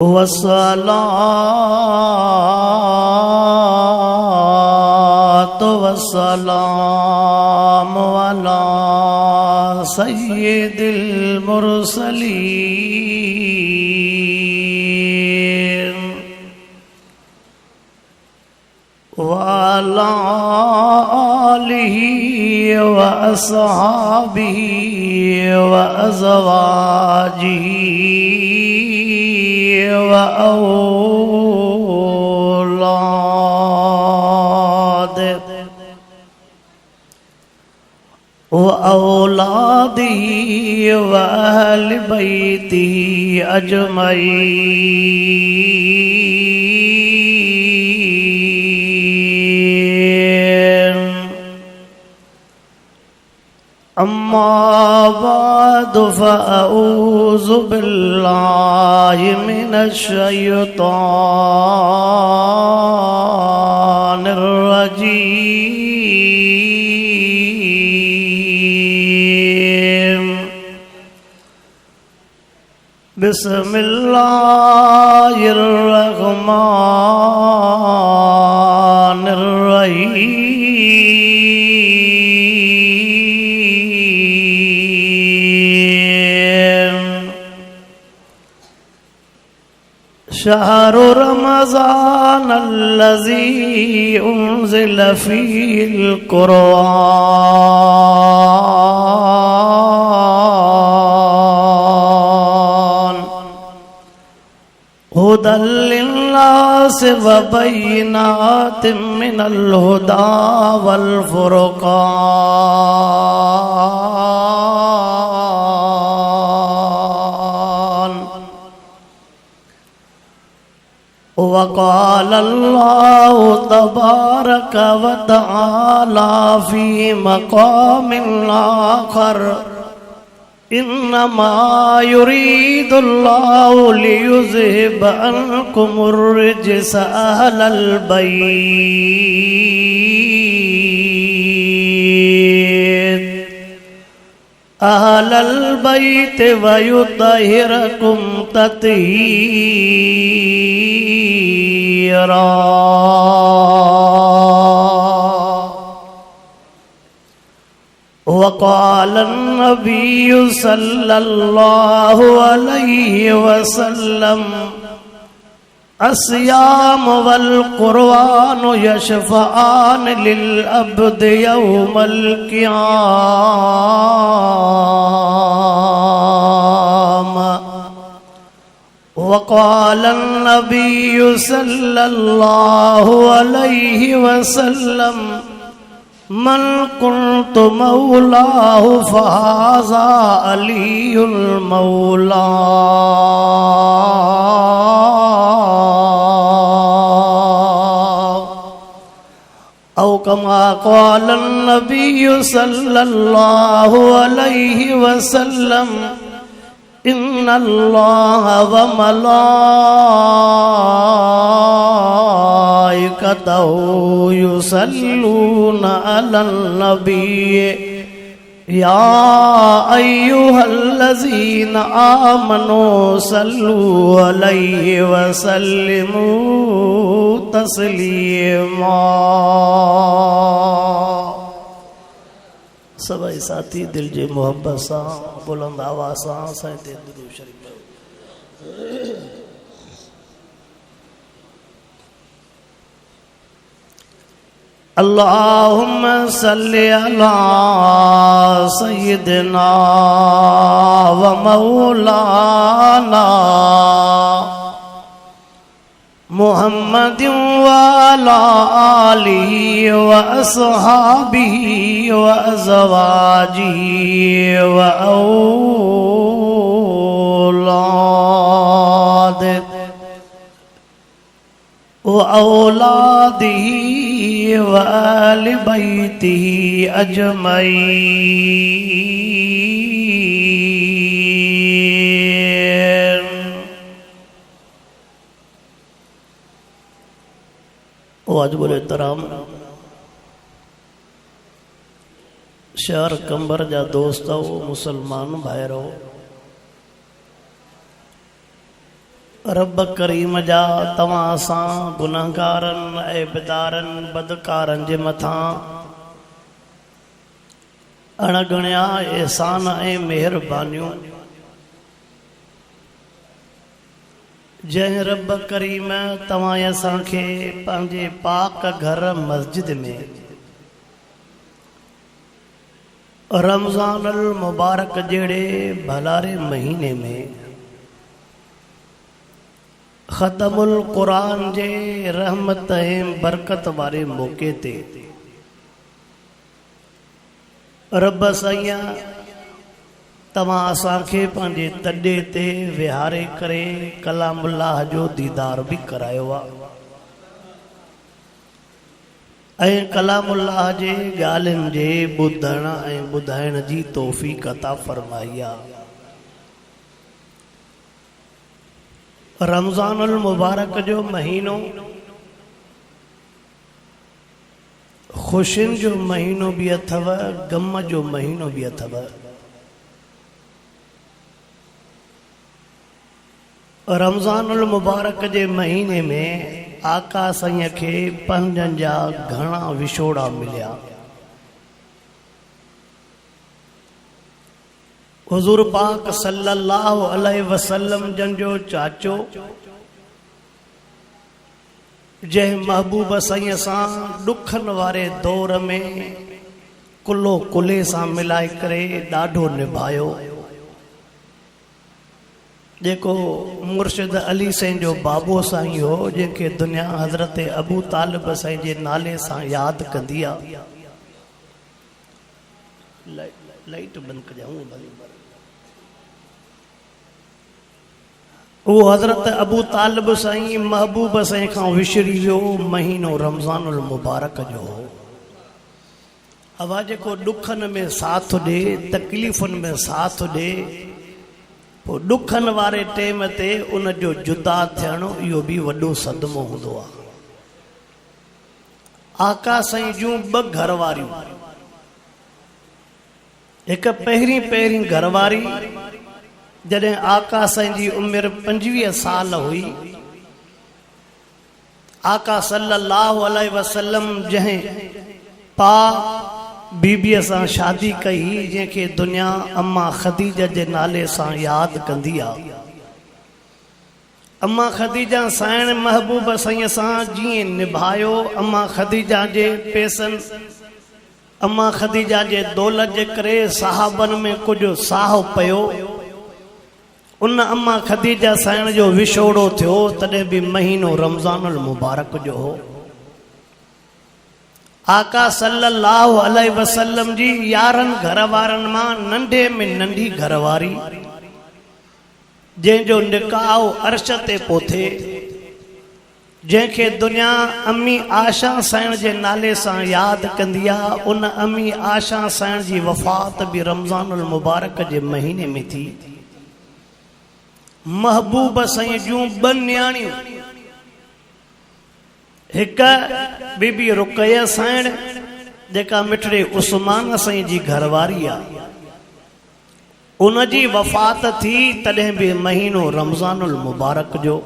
वस्सलातु वस्सलामु अला सय्यिदिल मुरसलीन व अला आलिहि व अस्हाबिहि व अज़वाजिहि व औलादिही व अहल बैतिही अजमईन। अम्मा बादु फ़अऊज़ु बिल्लाहि मिनश शैतानिर रजीम। बिस्मिल्लाहिर रहमानिर रहीम। शहरु रमज़ान अल्लज़ी उन्ज़िल फ़ीहिल क़ुरआन हुदल लिन्नासि व बय्यिनातिम मिनल हुदा वल फ़ुरक़ान। वक़ाल अल्लाहु तबारक व तआला फ़ी मक़ामिन आख़र इन्नमा युरीदुल्लाहु लियुज़हिब अन्कुमुर रिज्स अहलल बैत व युत्तहिरकुम तत्हीरा। वक़ाल अन्नबिय्यु सल्लल्लाहु अलैहि वसल्लम अस्सियाम वल क़ुरआन यशफ़आन लिल अब्द यौमल क़ियामह। वक़ाल अन्नबिय्यु सल्लल्लाहु अलैहि वसल्लम मन कुन्तु मौलाहु फ़हाज़ा अलीयुल मौला। औ कमा क़ाल अन्नबिय्यु सल्लल्लाहु अलैहि वसल्लम इन्नल्लाह व मलाइकतहु युसल्लूना अलन नबिय्य या अय्युहल्लज़ीना आमनू सल्लू अलैहि व सल्लिमू तस्लीमा। सभी साथी दिल जे मोहब्बत सां बुलंद आवाज़ सां साईं दुरूद शरीफ पढ़ो। अल्लाहुम्मा सल्लि अला सय्यिदिना व मौलाना मुहम्मदिन व अला आलिहि व अस्हाबिहि व अज़वाजिहि व औलादिही व अहल बैतिही अजमईन। वाजिबुल एहतराम शहर कंबर जा दोस्तों मुसलमान भाइरों रब करीम जा तव्हां सां गुनाहगारन ऐबदारन बदकारन जे मथां अणगणिया एहसान ऐं मेहरबानियूं जंहिं रब करीम तव्हां असांखे पंहिंजे पाक घर मस्जिद में रमज़ान अल मुबारक जहिड़े भलारे महीने में ख़तमुल क़ुरान जे रहमत ऐं बरकत वारे मौक़े ते रब साईं तव्हां असांखे पंहिंजे तॾे ते विहारे करे कलामुल्लाह जो दीदार बि करायो आहे ऐं कलामुल्लाह जे ॻाल्हियुनि जे ॿुधण ऐं ॿुधाइण जी तौफ़ीक़ अता फ़रमाई आहे। रमज़ान अल मुबारक जो महीनो खुशियुनि जो महीनो बि अथव, गम जो महीनो बि अथव। रमज़ान अल मुबारक जे महीने में आका साईं खे पंजनि जा घणा विछोड़ा मिलिया। हुज़ूर पाक सल्लल्लाहु अलैहि वसल्लम जन जो चाचो जंहिं महबूब साईं सां ॾुखनि वारे दौर में कुल्लो कुल्ले सां मिलाए करे ॾाढो निभायो, जेको मुर्शिद अली साईं जो बाबो साईं हो, जंहिंखे दुनिया हज़रत अबू तालिब साईं जे नाले सां यादि कंदी आहे। लाइट बंदि कजाऊं भली। वो हज़रत अबू तालिब साईं महबूब साईं खां विछड़ी वियो महीनो रमज़ान अल मुबारक जो हो। हवा जेको ॾुखनि में साथ ॾे, तकलीफ़ुनि में साथ ॾे, पोइ ॾुखनि वारे टेम ते उन जो जुदा थियणु इहो बि वॾो सदमो हूंदो आहे। आका साईं जूं ॿ घरवारियूं, हिकु पहिरीं घरवारी जॾहिं आका साईं जी उमिरि 25 साल हुई, आका सल्लल्लाहु अलैहि वसल्लम जंहिं पा बीबीअ सां शादी कई, जंहिंखे दुनिया अम्मा ख़दीजा जे नाले सां यादि कंदी आहे। अम्मा ख़दीजा साइण महबूब साईं सां जीअं निभायो, अम्मा ख़दीजा जे पेसनि, अम्मा ख़दीजा जे दौलत जे करे सहाबनि में कुझु साहु पियो। उन अम्मा ख़दीजा साइण जो विछोड़ो थियो, तॾहिं बि महीनो रमज़ान अल मुबारक जो हो। आका सल्लल्लाहु अलैहि वसल्लम जी 11 घर वारनि मां नंढे में नंढी घरवारी, जंहिंजो निकाह अर्श ते पोथे, जंहिंखे दुनिया अम्मी आशा साइण जे नाले सां यादि कंदी आहे, उन अम्मी आशा साइण जी वफ़ात बि रमज़ान अल मुबारक जे महीने में थी। महबूब साईं जूं 2 न्याणियूं, हिकु बीबी रुकैया साइण जेका मिठड़े उस्मान साईं जी घरवारी आहे, उन जी वफ़ात थी, तॾहिं बि महीनो रमज़ान अल मुबारक जो।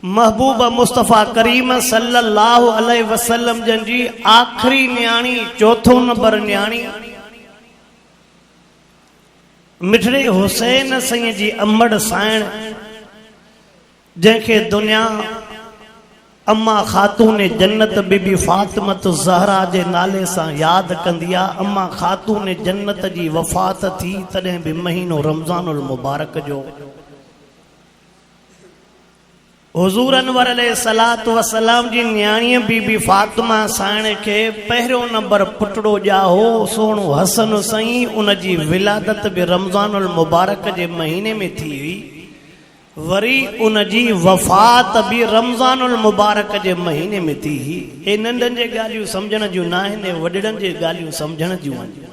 महबूब मुस्तफ़ा करीम सल्लल्लाहु अलैहि वसल्लम जन जी आखिरी न्याणी, 4 नंबर न्याणी, मिठड़े हुसैन साईं जी अमड़ साइण, जंहिंखे दुनिया अम्मा ख़ातून जन्नत बीबी फातिमत ज़हरा जे नाले सां यादि कंदी आहे। अम्मा ख़ातून जन्नत जी वफ़ात थी, तॾहिं बि महीनो रमज़ान अल मुबारक जो। हुज़ूर अनवर अलैहिस्सलातु वस्सलाम जी न्याणीअ बीबी फातिमा साइण खे पहिरियों नंबर पुटड़ो ॼाओ सोणो हसन साईं, उन जी विलादत बि रमज़ान अल मुबारक जे महीने में थी हुई। वरी उन जी वफ़ात बि रमज़ान अल मुबारक जे महीने में थी। हे नंढनि जे ॻाल्हियूं सम्झण जूं न आहिनि, वॾड़नि जे ॻाल्हियूं सम्झण जूं आहिनि।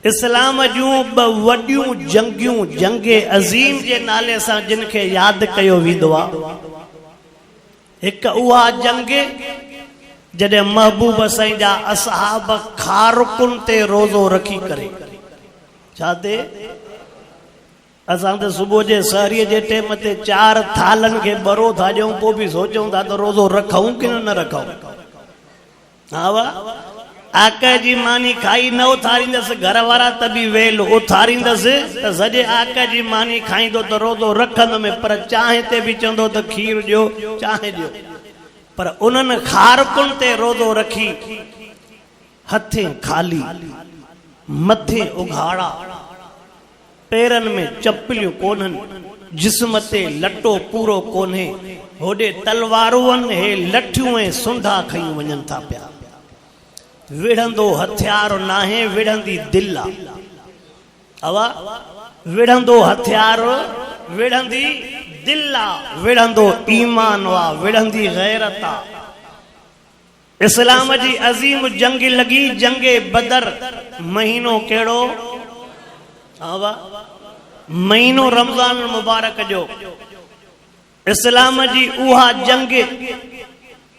इस्लाम जूं 2 वॾियूं जंगियूं, जंगे अज़ीम जे नाले सां जिन खे यादि कयो वेंदो आहे। हिकु उहा जंग जॾहिं महबूब साईं जा असहाब खारकुन ते रोज़ो रखी करे, छाते असां त सुबुह जे सहरीअ जे टाइम ते 4 थालनि खे बरो था ॾियूं पोइ बि सोचूं था त रोज़ो रखूं की न रखूं। हा वाह, आका जी मानी खाई न उथारींदसि घर वारा त बि वेल उथारींदसि त सॼे आका जी मानी खाईंदो त रोज़ो रखंदुमि, पर चांहि ते बि चवंदो त खीर ॾियो चांहि ॾियो। पर उन्हनि खारकुनि ते रोज़ो रखी हथे खाली मथे उघाड़ा, पेरनि में चपलियूं कोन्हनि, जिस्म ते लटो पूरो कोन्हे, होॾे तलवारूं हे लठियूं ऐं सुंढा खयूं वञनि था पिया। विढ़ंदो हथियार नाहे विढ़ंदी दिल आ। अवा विढ़ंदो हथियार विढ़ंदी दिल आ, विढ़ंदो ईमान वा विढ़ंदी गैरत आ। इस्लाम जी अज़ीम जंग लगी जंगे बदर, महीनो केड़ो? आवा महीनो रमज़ान मुबारक जो। इस्लाम जी उहा जंग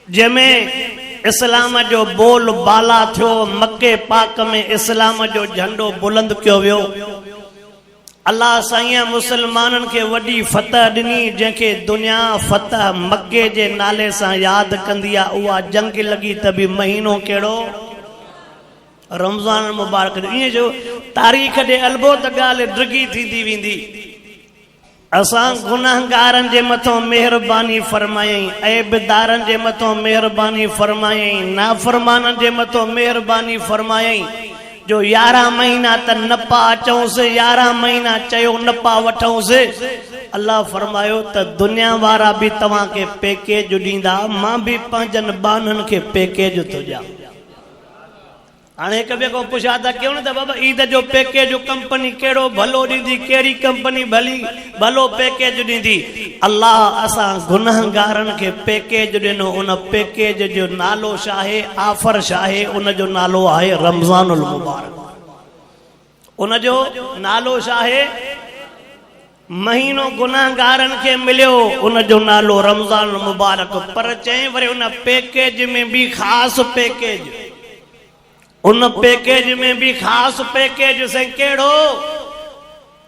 जंहिंमें इस्लाम जो बोल बाला थियो, मक्के पाक में इस्लाम जो झंडो बुलंद कयो वियो। अल्लाह साईं मुसलमाननि खे वॾी फतह ॾिनी, जंहिंखे दुनिया फतह मक्के जे नाले सां यादि कंदी आहे। उहा जंग लॻी त बि महीनो कहिड़ो? रमज़ान मुबारक। ईअं जो तारीख़ ॾे अलबो त ॻाल्हि ड्रिगी थींदी वेंदी। असां गुनाहगारनि जे मथां महिरबानी फरमायई, ऐबदारनि जे मथां महिरबानी फरमायई, नाफरमाननि जे मथां महिरबानी फरमायई। जो 11 महीना त न पा अचूंसि, 11 महीना चयो न पा वठूंसि। अल्लाह फरमायो त दुनिया वारा बि तव्हांखे पैकेज ॾींदा, मां बि पंहिंजनि बाननि खे पैकेज थो ॾियां। हाणे हिक ॿिए खां पुछा था कयूं न त बाबा ईद जो पैकेज कंपनी कहिड़ो भलो ॾींदी, कहिड़ी कंपनी भलो पैकेज ॾींदी? अल्लाह असां गुनाहगारनि खे पैकेज ॾिनो, उन पैकेज जो नालो छा आहे? ऑफर छा आहे? उन जो नालो आहे रमज़ानुल मुबारक। उन जो नालो छा आहे? महीनो गुनाहगारनि खे मिलियो, उन जो नालो रमज़ान मुबारक। पर चई वरी उन पैकेज में बि ख़ासि पैकेज, उन पैकेज में भी खास पैकेज से केड़ो?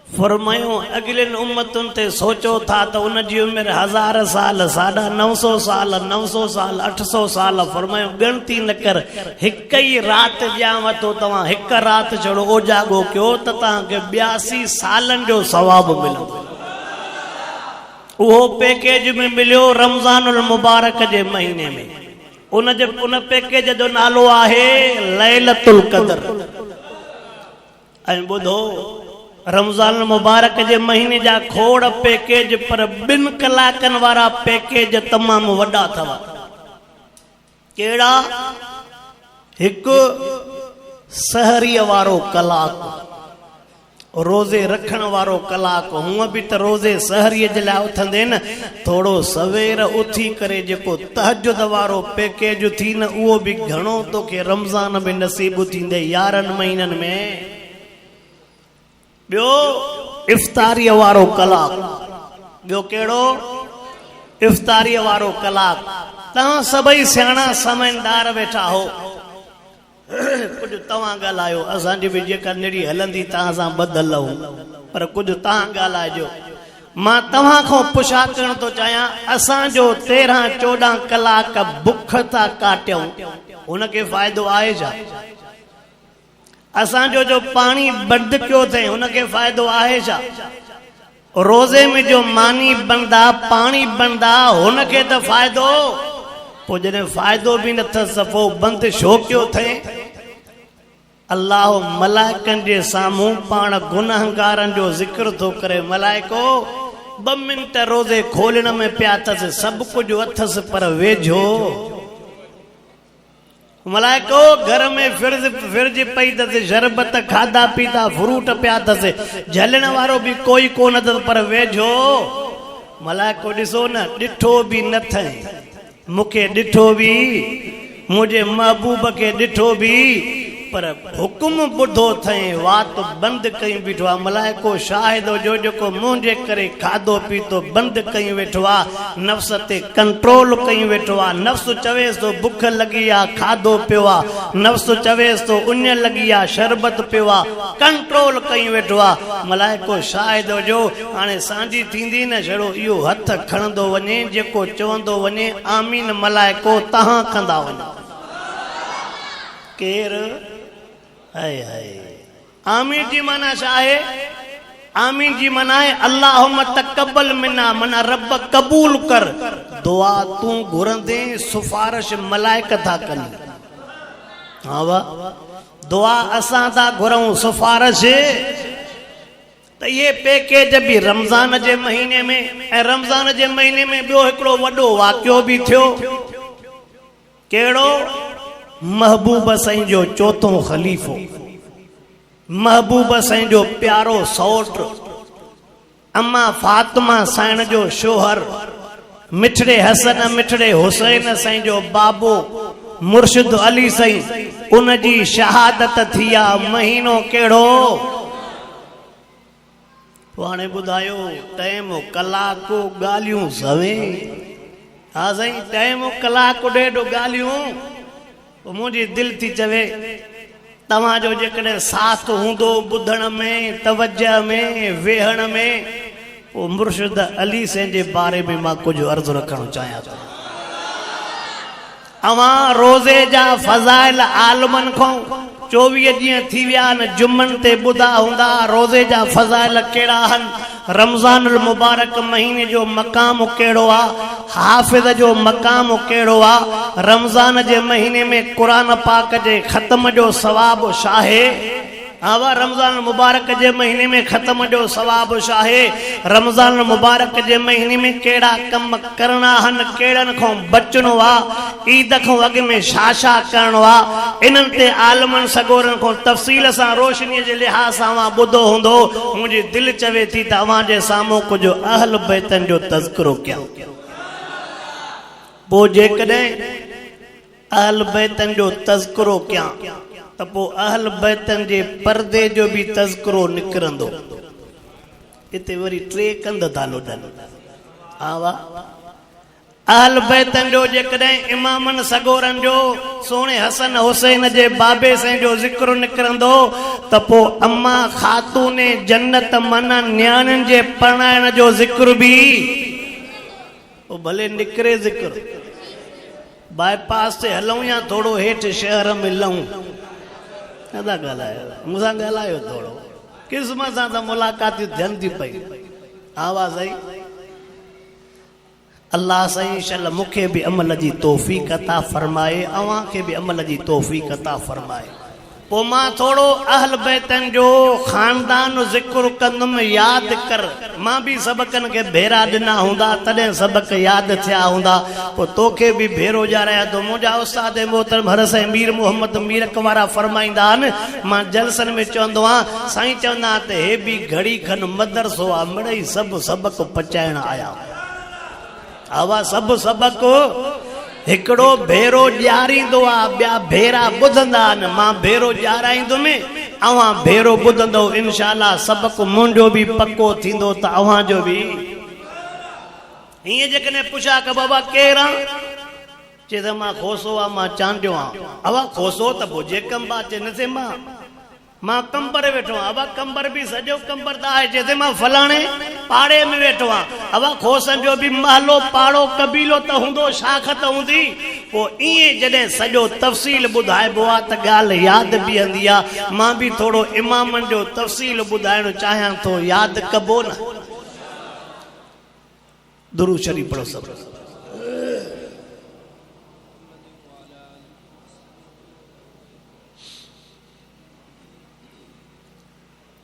फरमायो अगलिन उम्मतुन ते सोचो था तो उन जी उम्र 1000 साल, 950 साल, 900 साल, 800 साल। फरमायो गणती न कर, हिक ही रात ॼाव तो तव्हां हिक रात छड़ो ओजागो कयो त तव्हांखे 82 सालन जो सवाब मिलंदो। उहो पैकेज में मिलियो रमज़ानुल मुबारक जे महीने में। उन पैकेज जो नालो आहे लैलतुल क़दर। ऐं ॿुधो, रमज़ान मुबारक जे महीने जा खोड़ पैकेज, पर 2 कलाकनि वारा पैकेज तमामु वॾा अथव। कहिड़ा? हिकु सहरीअ वारो कलाक, रोज़े रखण वारो कलाक। हूअं बि त रोज़े सहरीअ जे लाइ उथंदे न, थोरो सवेर उथी करे जेको तहजुद वारो पैकेज थी न, उहो बि घणो तोखे रमज़ान में नसीबु थींदे 11 महीननि में। ॿियो इफ़्तारीअ वारो कलाक। ॿियो कहिड़ो? इफ़्तारीअ वारो कलाक। तव्हां सभई सियाणा समझदार वेठा हो, कुछ तव्हां ॻाल्हायो, असांजी बि जेका निड़ी हलंदी तव्हां सां बदलूं, पर कुछ तव्हां ॻाल्हाइजो। मां तव्हां खां पुछा करण थो चाहियां, असांजो 13-14 कलाक बुख था काटियूं, हुनखे फ़ाइदो आहे छा? असांजो जो पाणी बंदि कयो अथई, हुनखे फ़ाइदो आहे छा? रोज़े में जो मानी बंदा, पाणी बंदा, हुनखे त फ़ाइदो। पोइ जॾहिं फ़ाइदो बि नथसि पोइ बंदि छो कयो अथई? अल्लाह मलाइकनि जे साम्हूं पाण गुनाहगारनि जो ज़िक्र थो करे। मलाइको 2 मिंट रोज़े खोलण में पिया अथसि, सभु कुझु अथसि, पर वेझो। मलाइको घर में फिरज पई अथसि, शरबत खाधा पीता फ्रूट पिया अथसि, झलण वारो बि कोई कोन अथसि, पर वेझो। मलाइको ॾिसो न, ॾिठो बि न अथई, मूंखे ॾिठो बि, मुंहिंजे महबूब खे ॾिठो बि, पर हुकुम बुधो थे वात बंद कई बीठो आ मलाइको शाहिद जो जो मुंहिंजे करे खाधो पीतो बंद कई वेठो आ नफ्स ते कंट्रोल कई वेठो आ नफ्स चवेस तो भुख लगी आ खाधो पियो आ नफ्स चवेस तो उन लगी आ शरबत पियो आ कंट्रोल कई वेठो आ मलाइको शाहिद जो हाणे सांझी थींदी न छड़ो इहो हथ खणंदो वञे जेको चवंदो वञे आमीन मलाइको तहां कंदा वञो केर हाय हाय आमीन जी माना छा आहे आमीन जी माना है अल्लाहुम्मा तकब्बल मिन्ना मना रब कबूल कर दुआ तू घुरंदे सिफारिश मलाइका था कनि हा वाह दुआ असां था घुरऊं सिफारिश तो ये पैकेज भी रमजान जे महीने में ए रमजान जे महीने में बियो हिकड़ो वडो वाक्यो भी थियो केड़ो महबूब साईं जो चौथों खलीफो महबूब साईं जो प्यारो सौट अम्मा फातिमा साईं जो शोहर मिठड़े हसन मिठड़े हुसैन साईं जो बाबो मुर्शिद अली साईं उन जी शहादत थिया महीनो केड़ो हाणे ॿुधायो टाइम कलाकु ॻाल्हियूं सवे हा साईं टाइम कलाकु ॾेढ ॻाल्हियूं मुंहिंजी दिलि थी चवे तव्हांजो जेकॾहिं साथ हूंदो ॿुधण में तवज्जह में वेहण में पोइ मुर्शिद अली साईं जे बारे में मां कुझु अर्ज़ु रखणु चाहियां थो अवां रोज़े जा फज़ाइल आलमन खां 24 ॾींहं थी विया न जुमन ते ॿुधा हूंदा रोज़े जा फज़ाइल कहिड़ा आहिनि रमज़ानुल मुबारक महीने जो मक़ाम कहिड़ो आहे हाफ़िज़ जो मक़ाम कहिड़ो आहे रमज़ान जे महीने में क़ुरान पाक जे ख़त्म जो सवाब छा आहे आवा रमज़ान मुबारक जे महीने में ख़त्म जो सवाब छा आहे रमज़ान मुबारक जे महीने में केड़ा कम करना हन केड़न खां बचणो आ ईद खां अॻु में छा छा करणो आ इन्हनि ते आलमन सगोरन खां तफ़सील सां रोशनीअ जे लिहाज़ सां ॿुधो हूंदो मुंहिंजी दिलि चवे थी त अव्हां जे साम्हूं कुझु अहल बैतन जो तज़किरो कयां पोइ जेकॾहिं अहल बैतन जो तज़किरो कयां त पोइ अहल बैतन जे पर्दे जो भी तज़किरो निकिरंदो इते वरी टे कंध था लोॾनि हा वाह अहल बैतन जो जेकॾहिं इमामन सगोरन जो सोणे हसन हुसैन जे बाबे साईं जो ज़िक्र निकिरंदो त पोइ अम्मा ख़ातून जन्नत माना न्याणियुनि जे परणाइण जो ज़िक्र भी पोइ भले निकिरे ज़िक्र बाईपास ते हलूं या थोरो हेठि शहर में लहूं नदा ॻाल्हायो मूंसां ॻाल्हायो थोरो क़िस्मत सां त मुलाक़ातियूं थियनि थी पई आवाज़ आई अल्लाह साईं शल मूंखे बि अमल जी तौफ़ीक़ अता फरमाए अव्हां खे बि अमल जी तौफ़ीक़ अता फरमाए पोइ मां थोरो अहल बैतन जो ख़ानदान ज़िक्र कंदुमि यादि कर मां बि सबक़नि खे भेरा ॾिना हूंदा तॾहिं सबक़ यादि थिया हूंदा पोइ तोखे बि भेरो ॼाणाया थो मुंहिंजा उस्ताद मोहतरम हरस मीर मोहम्मद मीरक वारा फरमाईंदा आहिनि मां जलसनि में चवंदो आहियां साईं चवंदा त हे बि घड़ी खनि मदरसो आहे मिड़ई सभु सबक़ पचाइण आया आवा सभु सबक़ हिकिड़ो भेरो ॼारींदो आहे ॿिया भेरा ॿुधंदा आहिनि मां भेरो ॼाराईंदुमि अव्हां भेरो ॿुधंदो इंशाअल्लाह सबक़ मुंहिंजो बि पको थींदो त अव्हां जो बि हीअं जेकॾहिं पुछा क बाबा केरु आहे चए त मां खोसो आहे मां चांडियो आहियां अवा खोसो त पोइ जे कंबा चए न थिए मां कंबर वेठो आहियां अवा कंबर बि सॼो कंबर त आहे चए मां फलाणे पाड़े में वेठो आहियां अवा खोसनि जो बि महलो पाड़ो कबीलो त हूंदो शाख त हूंदी पोइ ईअं जॾहिं सॼो तफ़सील ॿुधाइबो आहे त ॻाल्हि यादि बीहंदी आहे मां बि थोरो इमामनि जो तफ़सील ॿुधाइणु चाहियां थो यादि कबो न दुरूद शरीफ पढ़ो सभु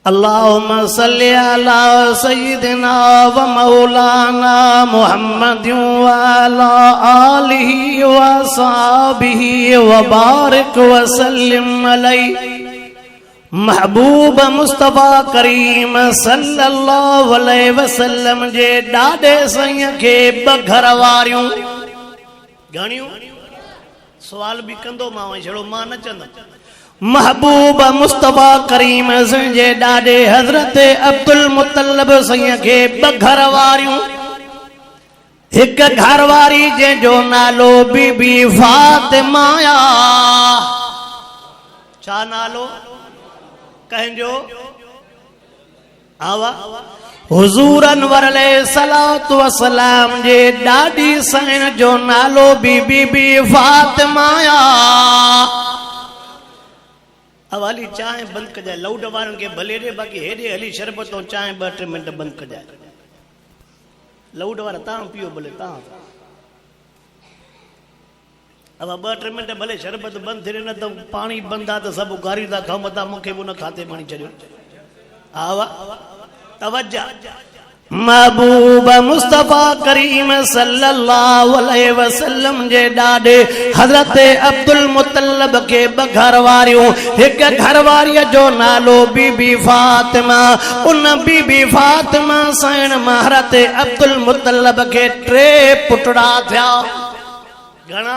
अल्लाहुम्मा सल्ली अला सय्यिदिना व मौलाना मुहम्मदिन व अला आलिहि व सहाबिहि व बारिक व सल्लिम अलैहि महबूब मुस्तफा करीम सल्लल्लाहु अलैहि वसल्लम जे ॾाॾे साईं खे ॿ घर वारियूं घणियूं सवाल बि कंदो मां छड़ो मां न चंदुमि महबूब मुस्तफा करीम जे ॾाॾे हज़रत अब्दुल मुतल्लब सैया खे ॿ घर वारियूं, हिक घर वारी जंहिंजो नालो बीबी फातिमा। छा नालो कंहिंजो? आवा हुजूर अनवर अलैहिस्सलातु वस्सलाम जे ॾाॾी साईं जो नालो बीबी फातिमा। हवाली चांहि बंदि कजाए, लाउड वारनि खे भले ॾे, बाक़ी हेॾे हली शरबत ऐं चांहि 2-3 मिंट बंदि कजाए। लाउड वारा तव्हां पियो भले, तव्हां अब 2-3 मिंट भले शरबत बंदि थिए, न त पाणी बंदि आहे त सभु गारी था खाऊं, मथां मूंखे बि उन खाते पाणी छॾियो। आवा तवज्जा। महबूब मुस्तफा करीम सल्लल्लाहु अलैहि वसल्लम जे ॾाॾे हज़रत अब्दुल मुतल्लब खे 2 घर वारियूं, हिक घर वारीअ जो नालो बीबी फातिमा। उन बीबी फातिमा साईं हज़रत अब्दुल मुतल्लब खे 3 पुटड़ा थिया। घणा?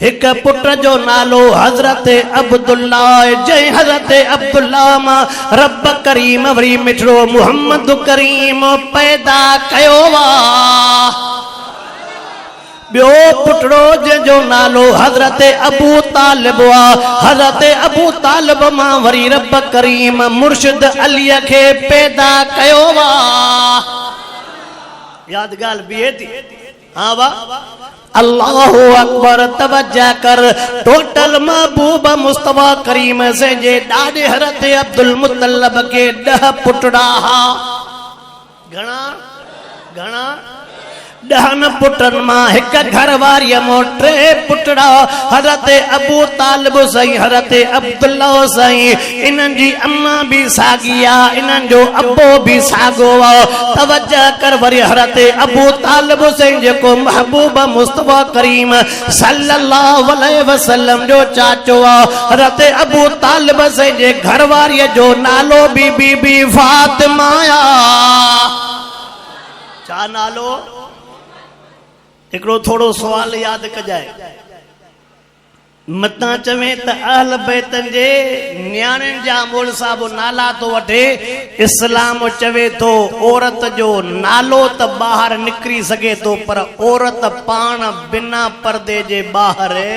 हिक पुट जो नालो हज़रत अब्दुल्ला, जंहिं हज़रत अब्दुल्ला मां रब करीम वरी मिठड़ो मुहम्मद करीम पैदा कयो वा। ॿियो पुटड़ो जंहिंजो नालो हज़रत अबू तालिब आ, हज़रत अबू तालिब मां वरी रब करीम मुर्शिद अलीअ खे पैदा कयो वा। याद ॻाल्हि बीहे थी? हाँ वाह, अल्लाहु अकबर। तवज्जा कर, टोटल महबूब मुस्तफा करीम से जे ॾाॾे हज़रत अब्दुल मुतल्लब के 10 पुटड़ा हा। घणा? घणा? 10 पुटनि मां हिक घर वारीअ मां 3 पुटड़ा, हज़रत अबू तालिब साईं, हज़रत अब्दुल्ला साईं। इन्हनि जी अम्मा भी साॻी आ, इन्हनि जो अबो भी साॻो आ। तवज्जा कर, वरी हज़रत अबू तालिब साईं जेको महबूब मुस्तफा करीम सल्लल्लाहु अलैहि वसल्लम जो चाचो आ, हज़रत अबू तालिब साईं जे घर वारीअ जो नालो भी बीबी फातिमा आ। छा नालो? हिकिड़ो थोड़ो सुवाल याद कजाए। मतां चवे त अहल बैतन जे न्याणियुनि जा मोल साहब नाला तो वठे, इस्लाम चवे तो औरत जो नालो त ॿाहिरि निकिरी सघे तो, पर औरत पाण बिना पर्दे जे ॿाहिरि।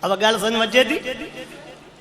अब ॻाल्हि समझ अचे थी?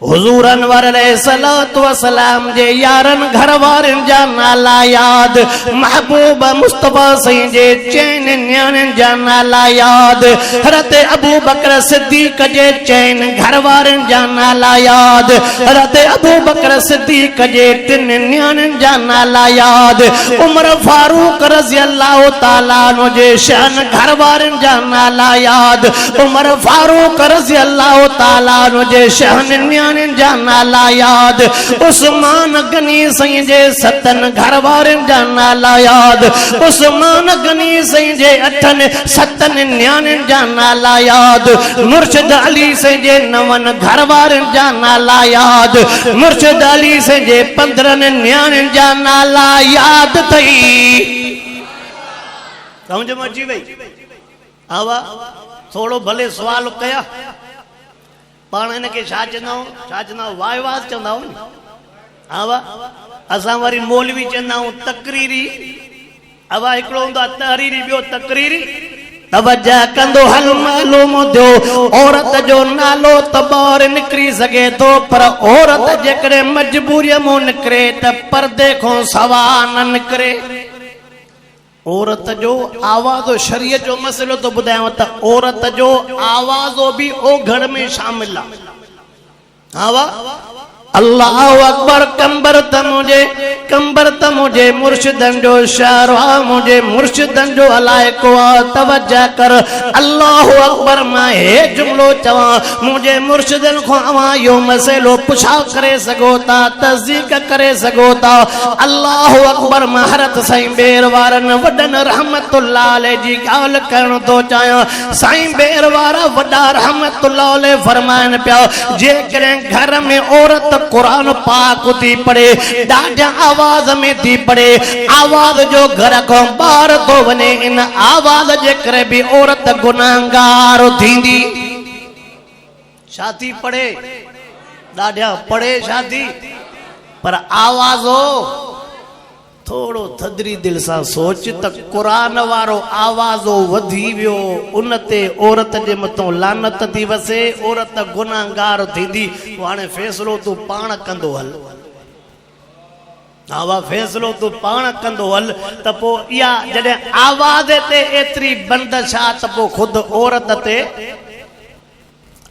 हुजूर अनवर अलैहिस्सलातु वस्सलाम जे यारनि घर वारनि जा नाला याद, महबूब मुस्तफा साईं जे 4 न्याणियुनि जा नाला याद, हज़रत अबू बकर सिद्दीक़ जे 4 घर वारनि जा नाला याद, हज़रत अबू बकर सिद्दीक़ जे 3 न्याणियुनि जा नाला याद, उमर फारूक रज़ी अल्लाह ताला अन्हु जे 6 घर वारनि जा नाला याद, उमर फारूक रज़ी अल्लाह ताला अन्हु जे 6 जा नाला याद, उस्मान गनी साईं जे 7 घर वारनि जा नाला याद, उस्मान गनी साईं जे 7 न्याणियुनि जा नाला याद, मुर्शिद अली साईं जे 9 घर वारनि जा नाला याद, मुर्शिद अली साईं जे 15 न्याणियुनि जा नाला याद थई। समझ में अची वई? आवा थोड़ो भले सवाल कया। पाण इनके छा चवंदा आहियूं? वाहवास चवंदा आहियूं। आवा असां वरी मौलवी चवंदा आहियूं तकरीरी। अवा हिकिड़ो हूंदो आहे तहरीरी, ॿियो तकरीरी। तवज्जा कंदो हल, मालूम थियो औरत जो नालो त ॿाहिरि निकिरी सघे थो, पर औरत जेकॾहिं मजबूरीअ मां निकिरे त पर्दे खां सवा न निकिरे। औरत जो आवाज़ शरीयत जो मसलो तो बुधायो त औरत जो आवाज़ भी ओघड़ में शामिल है। आवा अल्लाह अकबर। कंबर त मुझे मुर्शिदन जो शहर आ, मुझे मुर्शिदन जो अलाइको आ। तवज्जा कर, अल्लाह अकबर। मां हे जुमलो चवा, मुझे मुर्शिदन को अवा यो मसलो पुछा करे सगो ता, तस्दीक करे सगो ता। अल्लाह अकबर। महारत साईं बेरवारन वडन रहमतुल्लाह अलैहि जी ॻाल्हि करण तो चाहियां। साईं बेरवारा वडा रहमतुल्लाह अलैहि फरमाइन पिया, जेकॾहिं घर में औरत कुरान पाक थी पढ़े, ॾाढा आवाज में थी पढ़े, आवाज जो घर को बाहर तो वने, इन आवाज जे करे भी औरत गुनाहगार थींदी। शादी पढ़े ॾाढा पढ़े शादी पर आवाज़ो थोड़ो थदरी दिल सां सोच त क़ुरान वारो आवाज़ो वधी वियो उन ते औरत जे मथां लानत थी वसे औरत गुनाहगार थींदी हाणे फ़ैसिलो तूं पाण कंदो हल आवा फ़ैसिलो तूं पाण कंदो हल त पोइ इहा जॾहिं आवाज़ ते एतिरी बंदिश आहे त पोइ ख़ुदि औरत ते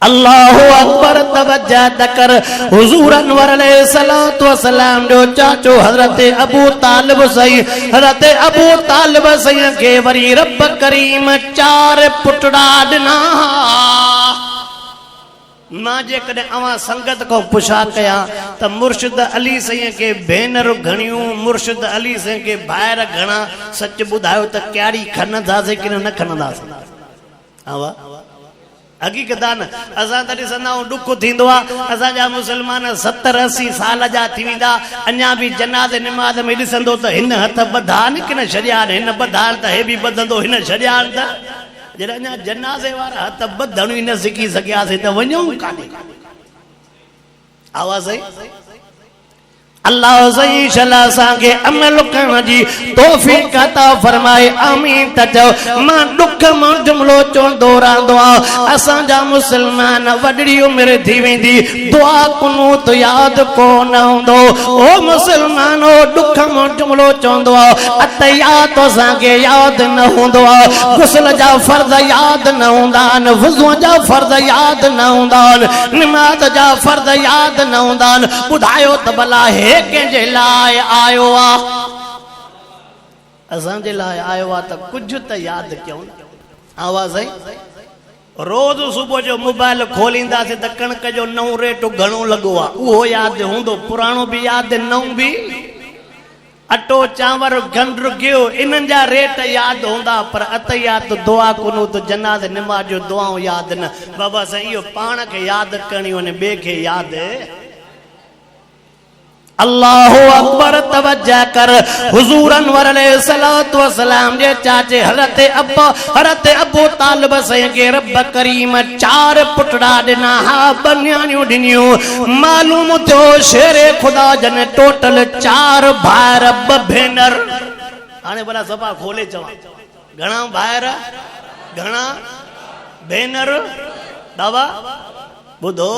अल्लाहु अकबर तवज्जो त कर हुजूर अनवर अलैहिस्सलातु वस्सलाम जो चाचो हज़रत अबू तालिब सही हज़रत अबू तालिब सही के वरी रब करीम 4 पुटड़ा ॾिना मां जेकॾहिं अवां संगत को पुछा कया त मुर्शिद अली सही के भेनर घणियूं मुर्शिद अली सही के भाइर घणा सच ॿुधायो त कहिड़ी खणंदासीं कि न खणंदासीं आवा हकीकतान असां त ॾिसंदा आहियूं ॾुख थींदो आहे असांजा मुस्लमान 70-80 साल जा थी वेंदा अञा बि जनाज़े निमाज़ में ॾिसंदो त हिन हथ ॿधा आहिनि कि न छॾिया आहिनि हिन ॿधा त हे बि ॿधंदो हिन छॾिया आहिनि त जॾहिं अञा जनाज़े वारा हथ ॿधण ई न सिखी सघियासीं त वञूं कान्हे आवाज़ सही अल्लाह सही शला सांगे अमल करण जी तौफीक अता फरमाए आमीन त चओ मां दुख मां जुमलो चवंदो रहंदो आहियां असांजा मुस्लमान वॾड़ी उमिरि थी वेंदी दुआ कुनूत यादि कोन हूंदो ओ मुस्लमानो दुख मां जुमलो चवंदो आहे अतयात असांखे यादि न हूंदो आहे गुस्ल जा फर्ज़ यादि न हूंदा आहिनि वुज़ू जा फर्ज़ यादि न हूंदा आहिनि निमाज़ जा फर्ज़ यादि न हूंदा आहिनि ॿुधायो त भला हे कंहिंजे लाइ आयो आहे असांजे लाइ आयो आहे त कुझु त यादि कयूं आवाज़ आई रोज़ सुबुह जो मोबाइल खोलींदासीं त कणक जो नओं रेट घणो लॻो आहे उहो यादि हूंदो पुराणो बि यादि नओं बि अटो चांवर गंढ गियो इन्हनि जा रेट यादि हूंदा पर अतयात दुआ कुनूत जनाज़ निमाज़ जो दुआऊं यादि न बाबा साईं इहो पाण खे यादि करणियूं आहिनि ॿिए खे यादि अल्लाहु अकबर तवज्जो कर हुजूर अनवर अलैहिस्सलातु वस्सलाम जे चाचे हज़रत अबू तालिब सही के रब करीम 4 पुटड़ा ॾिना हा बनियानियूं ॾिनियूं मालूम थियो शेरे खुदा जन टोटल 4 भाइर 2 भेनर हाणे भला सभा खोले चवां घणा भाइर घणा भेनर बाबा ॿुधो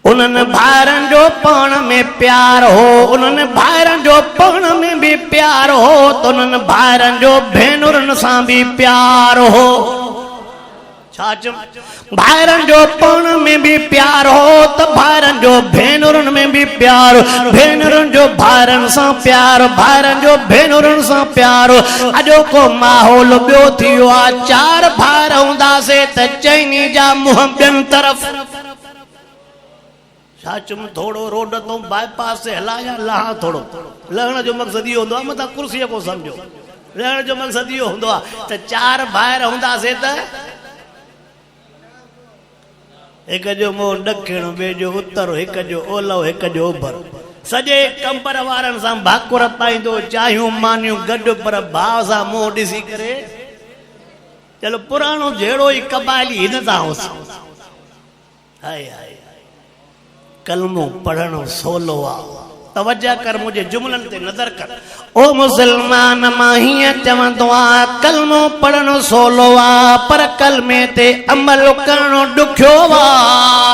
उन्हनि भाइरनि जो पाण में प्यार हो उन्हनि भाइरनि जो पाण में भी प्यार हो तो उन्हनि भाइरनि जो भेनरुनि सां भी प्यार हो भाइरनि जो पाण में भी प्यार हो तो भाइरनि जो भेनरुनि में भी प्यार भेनरुनि जो भाइरनि सां प्यार भाइरनि जो भेनरुनि सां प्यार अॼोको माहौल ॿियो थी वियो आहे 4 भाइर हूंदासीं त चइनी जा मुंहं ॿियनि तरफ़ साचुम थोड़ो रोड तो बाईपास से हलाया लहा थोड़ो लहण जो मकसद इहो हूंदो आहे मथां कुर्सीअ को सम्झो लहण जो मकसद इहो हूंदो आहे त 4 भाइर हूंदासीं त हिक जो मुंहुं ॾखिण ॿिए जो उत्तर हिक जो ओलह हिक जो ओभर सॼे कंबर वारनि सां भाकुर पाईंदो चाहियूं मानियूं गॾु पर भाव सां मुंहुं ॾिसी करे चलो पुराणो जहिड़ो ई कबाइली हिन सां होसि हाय हाय कलमो पढ़णो सोलो आहे तवज्जो कर मुझे जुमलन ते नजर कर ओ मुसलमान मां हीअं चवंदो आहे कलमो पढ़णो सोलो आहे पर कलमे ते अमल करणो ॾुखियो आहे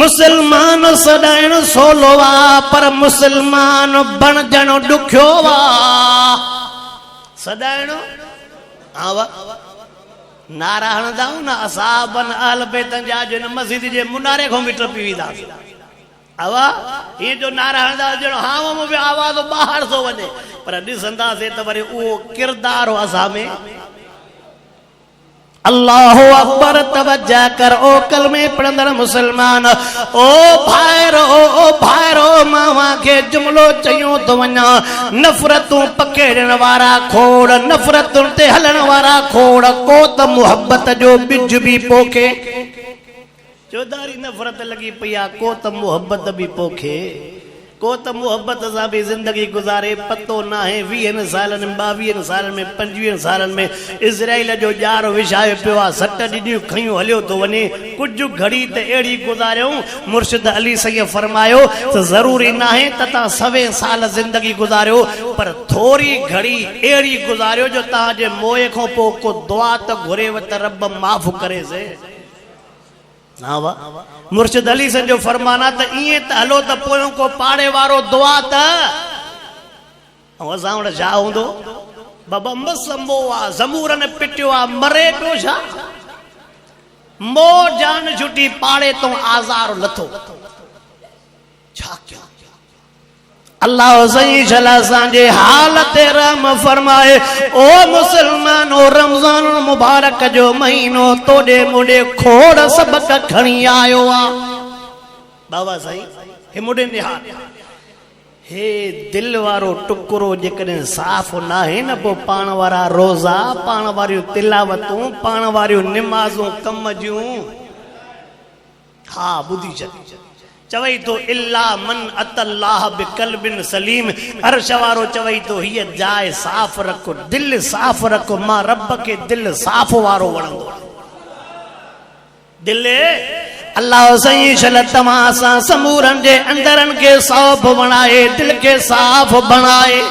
मुसलमान सॾाइण सोलो आहे पर मुसलमान बणजण ॾुखियो आहे सॾाइण आवा नारा हणंदा आहियूं न असाबन अहल बैतन जा जो मस्जिद जे मुनारे खां बि टपी वेंदासीं आवा ये जो नारा हणंदा जहिड़ो हाव में बि आवाज़ ॿाहिरि थो वञे पर ॾिसंदासीं त वरी उहो किरदार असां में अल्लाहु अकबर तवज्जो कर ओ कलमे पढ़ंदड़ मुसलमान ओ भाइरो मां के जुमलो चयो तो वञा नफ़रतूं पकेड़ण वारा खोड़ नफ़रतुन ते हलण वारा खोड़ को त मोहब्बत जो बिज भी पोखे चौधारी नफ़रत लगी पई आहे को त मोहब्बत भी पोखे को त मोहब्बत सां भी जिंदगी गुजारे पतो ना है 20 सालन में 22 सालन में 25 सालन में इज़राइल जो जार विछायो पियो आहे 7 ॾींहं खयूं हलियो तो वने कुछ घड़ी त एड़ी गुजारियो मुर्शिद अली सैयद फरमायो त जरूरी ना है त ता 100 साल जिंदगी गुजारियो पर थोड़ी घड़ी एड़ी गुजारियो जो ता जे मोए को पो को दुआ त घुरे वत रब माफ करे से। हाँ वाह मुर्शिद अली से जो फरमाना त इए त हलो त पोयों को पाड़े वारो दुआ त असां वटि छा हूंदो बाबा मसंबो आ ज़मूरन पिटियो आ मरे पियो छा मो जान छुटी पाड़े तो आज़ार लथो छा क्या अल्लाह सही चला सांजे हालत रहम फरमाए ओ मुसलमानो रमजान मुबारक जो महीनो तोड़े मुड़े खोड़ सबक खणी आयो आ बाबा सही हे मुड़े निहार हे दिल वारो टुकरो जेकॾहिं साफ़ ना है न पो पाण वारा रोज़ा पाण वारियूं तिलावतूं पाण वारियूं निमाज़ूं कम जूं हा ॿुधी छॾ चवई तो इल्ला मन अतल्लाह बिकल्बिन सलीम अर्श वारो चवई तो हीअ जाए साफ़ रखो दिल साफ़ रखो मां रब के दिल साफ़ वारो वणंदो दिल अल्लाह सही शल तमां सां समूरन जे अंदरन के साफ़ बणाए दिल के साफ़ बणाए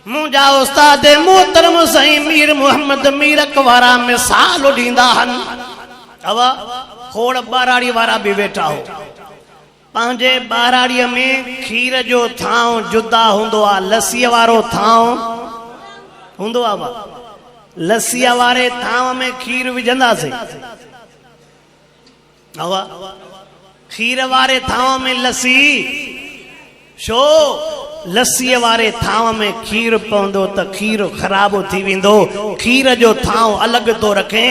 मुंहिंजा उस्ताद मोहतरम सही मीर मोहम्मद मीरक वारा मिसाल ॾींदा हन अवा खोड़ ॿाराड़ी वारा भी वेठा हो पंहिंजे ॿाराड़ीअ में खीर जो थांव जुदा हूंदो आहे लस्सीअ वारो थांव हूंदो आहे लस्सीअ वारे थांव में खीर विझंदासीं अवा खीर वारे थांव में लस्सी छो लस्सीअ वारे थांव में खीर पवंदो त खीर ख़राब थी वेंदो खीर जो थांव अलॻि तो रखे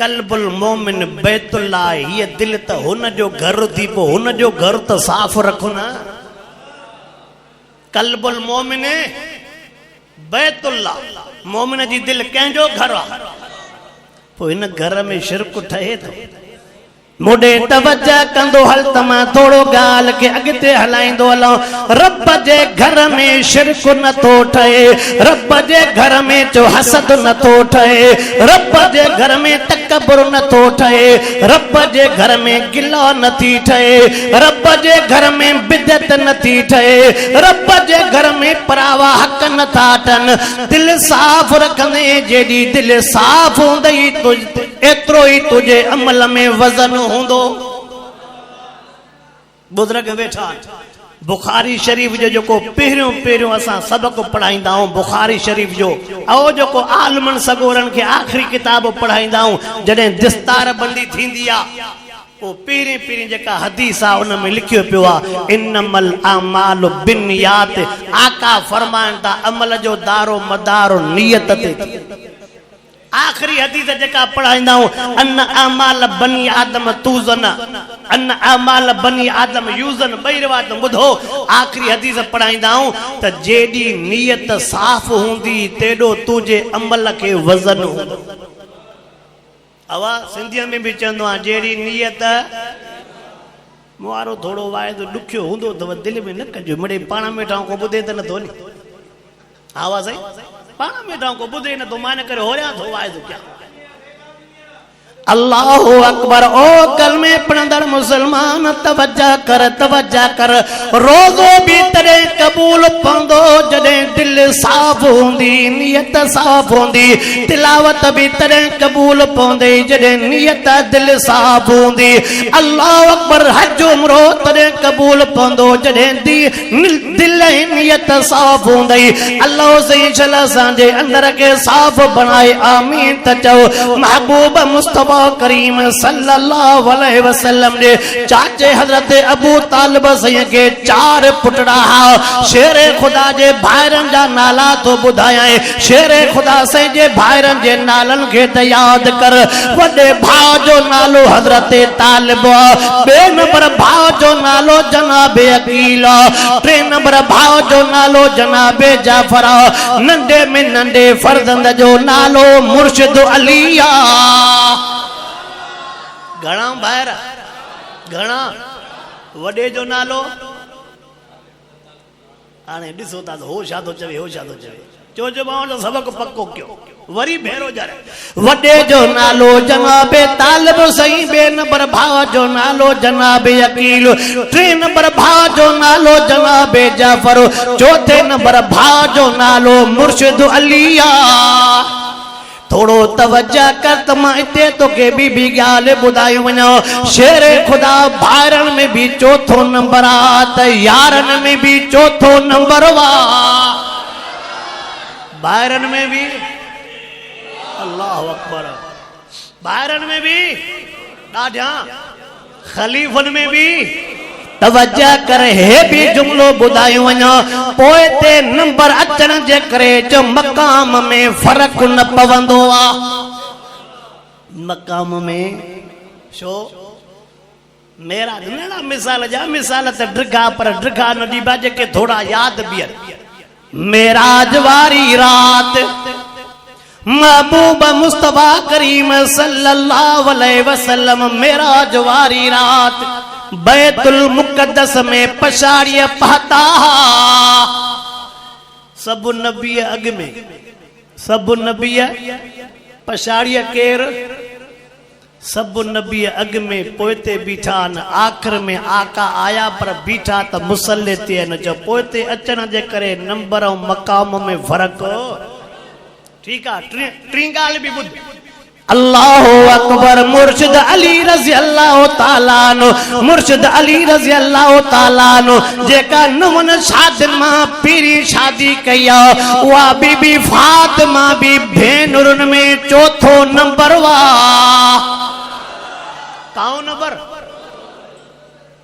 कल्बुल मोमिन बैतुल्लाह हीअ दिल त हुन जो घर थी पो हुन जो घर त साफ़ रखो न कल्बुल मोमिन बैतुल्लाह मोमिन जी दिल कंहिंजो घर आहे पोइ हिन घर में शिरक ठहे थो मुडे तवज्जो कंदो हल तमा थोड़ो गाल के अगते हलाइंदो हलो रब जे घर में शिरक न तो ठहे रब जे घर में जो हसद न तो ठहे रब जे घर में तकबर न तो ठहे रब जे घर में गिला न थी ठहे रब जे घर में बिदत न थी ठहे रब जे घर में परावा हक न था टन दिल साफ रखने जेडी दिल साफ हुंदई तो एतरो ही तुझे अमल में वजन हूंदो बुजुर्ग वेठा बुखारी शरीफ जो जो पहिरियों असां सबक पढ़ाईंदा आहियूं बुखारी शरीफ जो ऐं जेको आलमन सगोरन के आखिरी किताब पढ़ाईंदा आहियूं जॾहिं दिस्तार बंदी थींदी आहे वो पहिरीं जेका हदीस आहे उन में लिखियो पियो आहे इन्नमल अमालु बिन्नियात आका फरमाइनि था अमल जो दारो मदारो नियत ते आखिरी हदीस जेका पढ़ाईंदा आहियूं अन अमाल बनी आदम तूज़न अन अमाल बनी आदम यूज़न ॿई रिवायत ॿुधो आखिरी हदीस पढ़ाईंदा आहियूं त जेडी नियत साफ़ हूंदी तेडो तुझे अमल के वज़न हूंदो अवा सिंधियन में भी चवंदो आहे जेडी नियत मुआरो थोड़ो वाइदो ॾुखियो हूंदो त दिल में न कजो मिड़े पाण में ठां को ॿुधे त नथो नी आवाज़ आई पाण में ठां को ॿुधे न तो मान करे होरिया थो वाइदो क्या अल्लाहु अकबर ओ कलमे पढ़ंदड़ मुसलमान तवज्जो कर रोज़ो भी तड़े कबूल पवंदो जॾहिं दिल साफ़ हूंदी नियत साफ़ हूंदी तिलावत भी तड़े कबूल पवंदी जॾहिं नियत दिल साफ़ हूंदी अल्लाहु अकबर हज उमरो तड़े कबूल पवंदो जॾहिं दिल ऐं नियत साफ़ हूंदी अल्लाह सही छल असांजे अंदर के साफ़ बणाए आमीन त चओ महबूब मुस्तफा करीम सल्लल्लाहु अलैहि वसल्लम ने चाचे हजरत अबू तालिब सही के 4 पुटड़ा शेरे खुदा जे भाइरन जा नाला तो बुधाया शेरे खुदा से जे भाइरन जे नालन के त याद कर वडे भाव जो नालो हजरत तालिब बे नंबर भाव जो नालो जनाबे अकील 3 नंबर भाव जो नालो जनाबे जाफर नंढे में नंढे फर्जंद जो नालो मुर्शिद अलिया घणा भाइर घणा वडे जो नालो हाणे ॾिसो था त हो छा थो चवे हो छा थो चवे चो मां जो सबक पक्को कयो वरी भेरो जरे वॾे जो नालो जनाबे तालिब सही ॿिए नंबर भाउ जो नालो जनाबे अकील टे नंबर भाउ जो नालो जनाबे जाफर चौथे नंबर भाउ जो नालो मुर्शिद अलिया थोड़ो तवज्जा कर त मां हिते तोखे बि ॻाल्हि ॿुधायो वञो शेर खुदा ॿाहिरनि में बि चौथो नंबर आ त यारनि में बि चौथो नंबर वा ॿाहिरनि में बि अल्लाह अकबर ॿाहिरनि में बि ॾाढा ख़लीफ़नि में बि तवज्जा करे हे भी जुमलो ॿुधायो वञो पोइ ते नंबर अचण जे करे जो मक़ाम में फ़र्क़ न पवंदो आ मक़ाम में छो मेरा नड़ा मिसाल जा मिसाल त ड्रिघा पर ड्रिघा न ॾीबा जेके थोड़ा याद बीहनि मेराज वारी रात महबूब मुस्तफा करीम सल्लल्लाहु अलैहि वसल्लम मेराज वारी रात बैतुल मुक़द्दस में पछाड़िया पहता सब नबी अग में सब नबी पछाड़िया केर सब नबी अग में पोते बीठा न आखिर में आका आया पर बीठा त मुसल्ले ते न जो पोते अचण जे करे नंबर और मकाम में फर्क ठीक है टी गाल भी बुध अल्लाह अकबर मुर्शिद अली रज़ी अल्लाह ताला नो मुर्शिद अली रज़ी अल्लाह ताला नो जेका नवन शादिन मां पीरी शादी कया वा बीबी फातिमा भी भेनुरन में चौथो नंबर वा काओ नंबर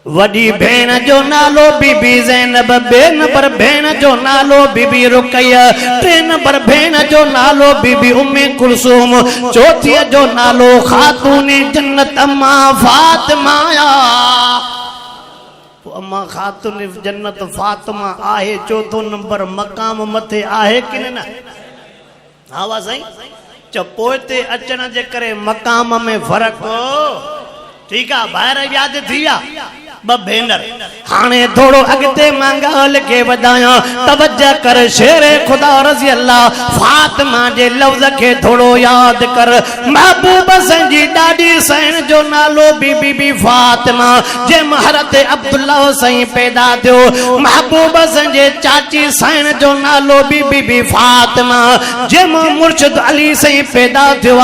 वडी भेण जो नालो बीबी ज़ैनब बे नंबर भेण जो नालो बीबी रुकैया टे नंबर भेण जो नालो बीबी उम्मे कुलसूम चौथी जो नालो खातून जन्नत अम्मा फातिमा अम्मा खातून जन्नत फातिमा आहे चौथो नंबर मकाम मथे आहे कि न हा वा साईं चो पोते अचण जे करे मकाम में फर्क ठीक है ॿाहिर याद थी विया ब भेनर हाने थोड़ो अगते मंगाल के वधाया तवज्जा कर शेर खुदा रज़ी अल्लाह फातिमा जे लफ्ज के थोड़ो याद कर महबूब संजी डाडी सैन जो नालो बीबी फातिमा जे महरत अब्दुल्ला सही पैदा थियो महबूब संजे चाची सैन जो नालो बीबी फातिमा जे मुर्शिद अली सही पैदा थियो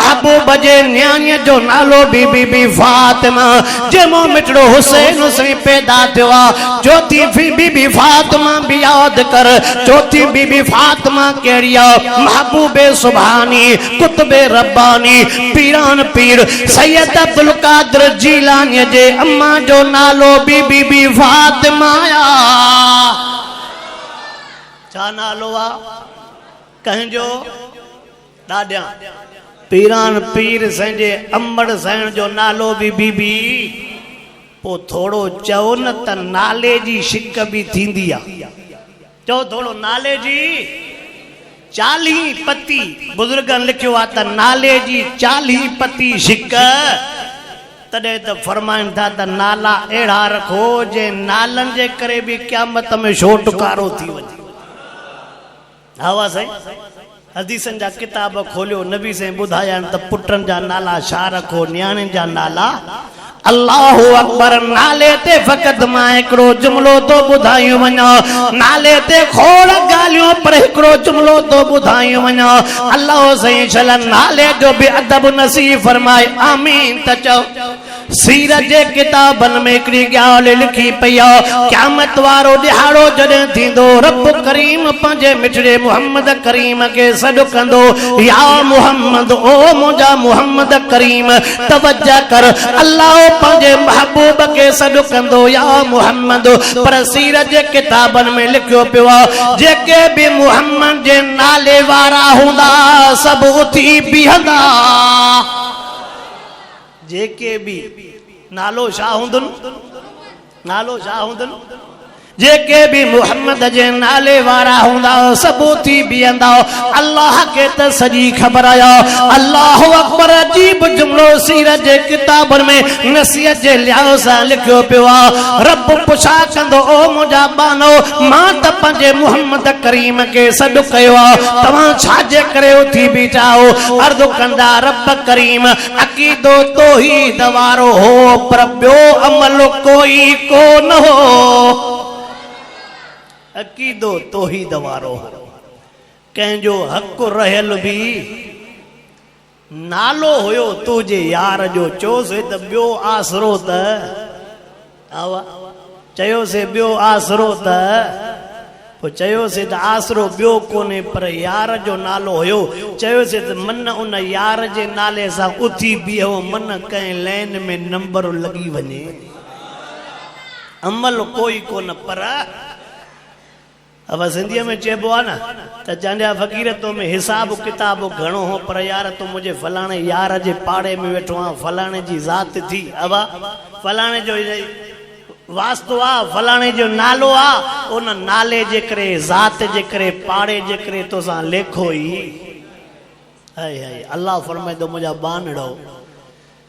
महबूब जे न्याणीअ जो नालो बीबी फातिमा जे मिठड़ो हुसैन से पैदा थिया चौथी बीबी फातिमा भी याद कर चौथी बीबी फातिमा केड़िया महबूबे सुभानी कुतबे रब्बानी पीरान पीर सैयद अब्दुल कादिर जीलानी जे अम्मा जो नालो बीबी फातिमा छा नालो आ कहजो ॾाढा पीरान पीर संजे अम्बड़ सैन जो नालो भी बीबी पो थोड़ो चओ न त नाले जी शिक भी थींदी आ चओ थोड़ो नाले जी 40 पती बुजुर्गन लिखियो आ त नाले जी 40 पती शिक तडे त फरमाइन था त नाला एड़ा रखो जे नालन जे करे भी क़यामत में छोटकारो थी वने हवा सही हदीसन जा किताब खोलियो नबी से बुधाया त पुटन जा नाला छा रखो न्याणन जा नाला अल्लाह अकबर नाले ते फकत मां एकड़ो जुमलो तो बुधायो वणो नाले ते खोड़ गालियों पर एकड़ो जुमलो तो बुधायो वणो अल्लाह सही चल नाले जो भी अदब नसीब फरमाए आमीन त चओ सीरत जे किताबन में एकड़ी ॻाल्हि लिखी पई आ क़यामत वारो ॾिहाड़ो जॾहिं थींदो रब करीम पंहिंजे मिठड़े मुहम्मद करीम के सॾु कंदो या मुहम्मद ओ मुंहिंजा मुहम्मद करीम तवज्जा कर अल्लाह पंहिंजे महबूब के सॾु कंदो या मुहम्मद पर सीरत जे किताबन में लिखियो पियो आहे जेके भी मुहम्मद जे नाले वारा हूंदा सभु उथी बीहंदा जेके भी नालो छा हूंदुन नालो छा हूंदुन जेके भी मुहम्मद जे नाले वारा हूंदा सब थी बीहंदा अल्लाह के त सजी खबर आया अल्लाह अकबर अजीब जुमलो सीरत जे किताबन में नसीहत जे लिहाज़ सां लिखियो पियो आहे रब पुछा कंदो ओ मुंहिंजा बानो मां त पंहिंजे मुहम्मद करीम के सॾु कयो आहे तव्हां छाजे करे उथी बीठा हो अर्ज़ कंदा रब करीम अकीदो तो ही दवारो हो पर ॿियो अमल कोई कोन हो अकीदो तो ही दवारो कंहिंजो हक़ रहियल भी नालो हुयो तुझे यार जो चोसे त ॿियो आसरो त आवा चयोसे ॿियो आसरो त पोइ चयोसे त आसरो ॿियो कोन्हे पर यार जो नालो हुयो चयोसे त मन उन यार जे नाले सां उथी बीहो मन कंहिं लाइन में नंबर लॻी वञे अमल कोई कोन पर अब सिंधी में चेबो आ ना त जांजा फकीर तो में हिसाब किताब घणो हो पर यार तो मुझे फलाणे यार जे पाड़े में वेठो आ फलाणे जी जात थी अब फलाणे जो वास्तो आ फलाणे जो नालो आ उन नाले जे करे जात जे करे पाड़े जे करे तो सा लेखो ही हाय हाय अल्लाह फरमाए तो मुझा बानड़ो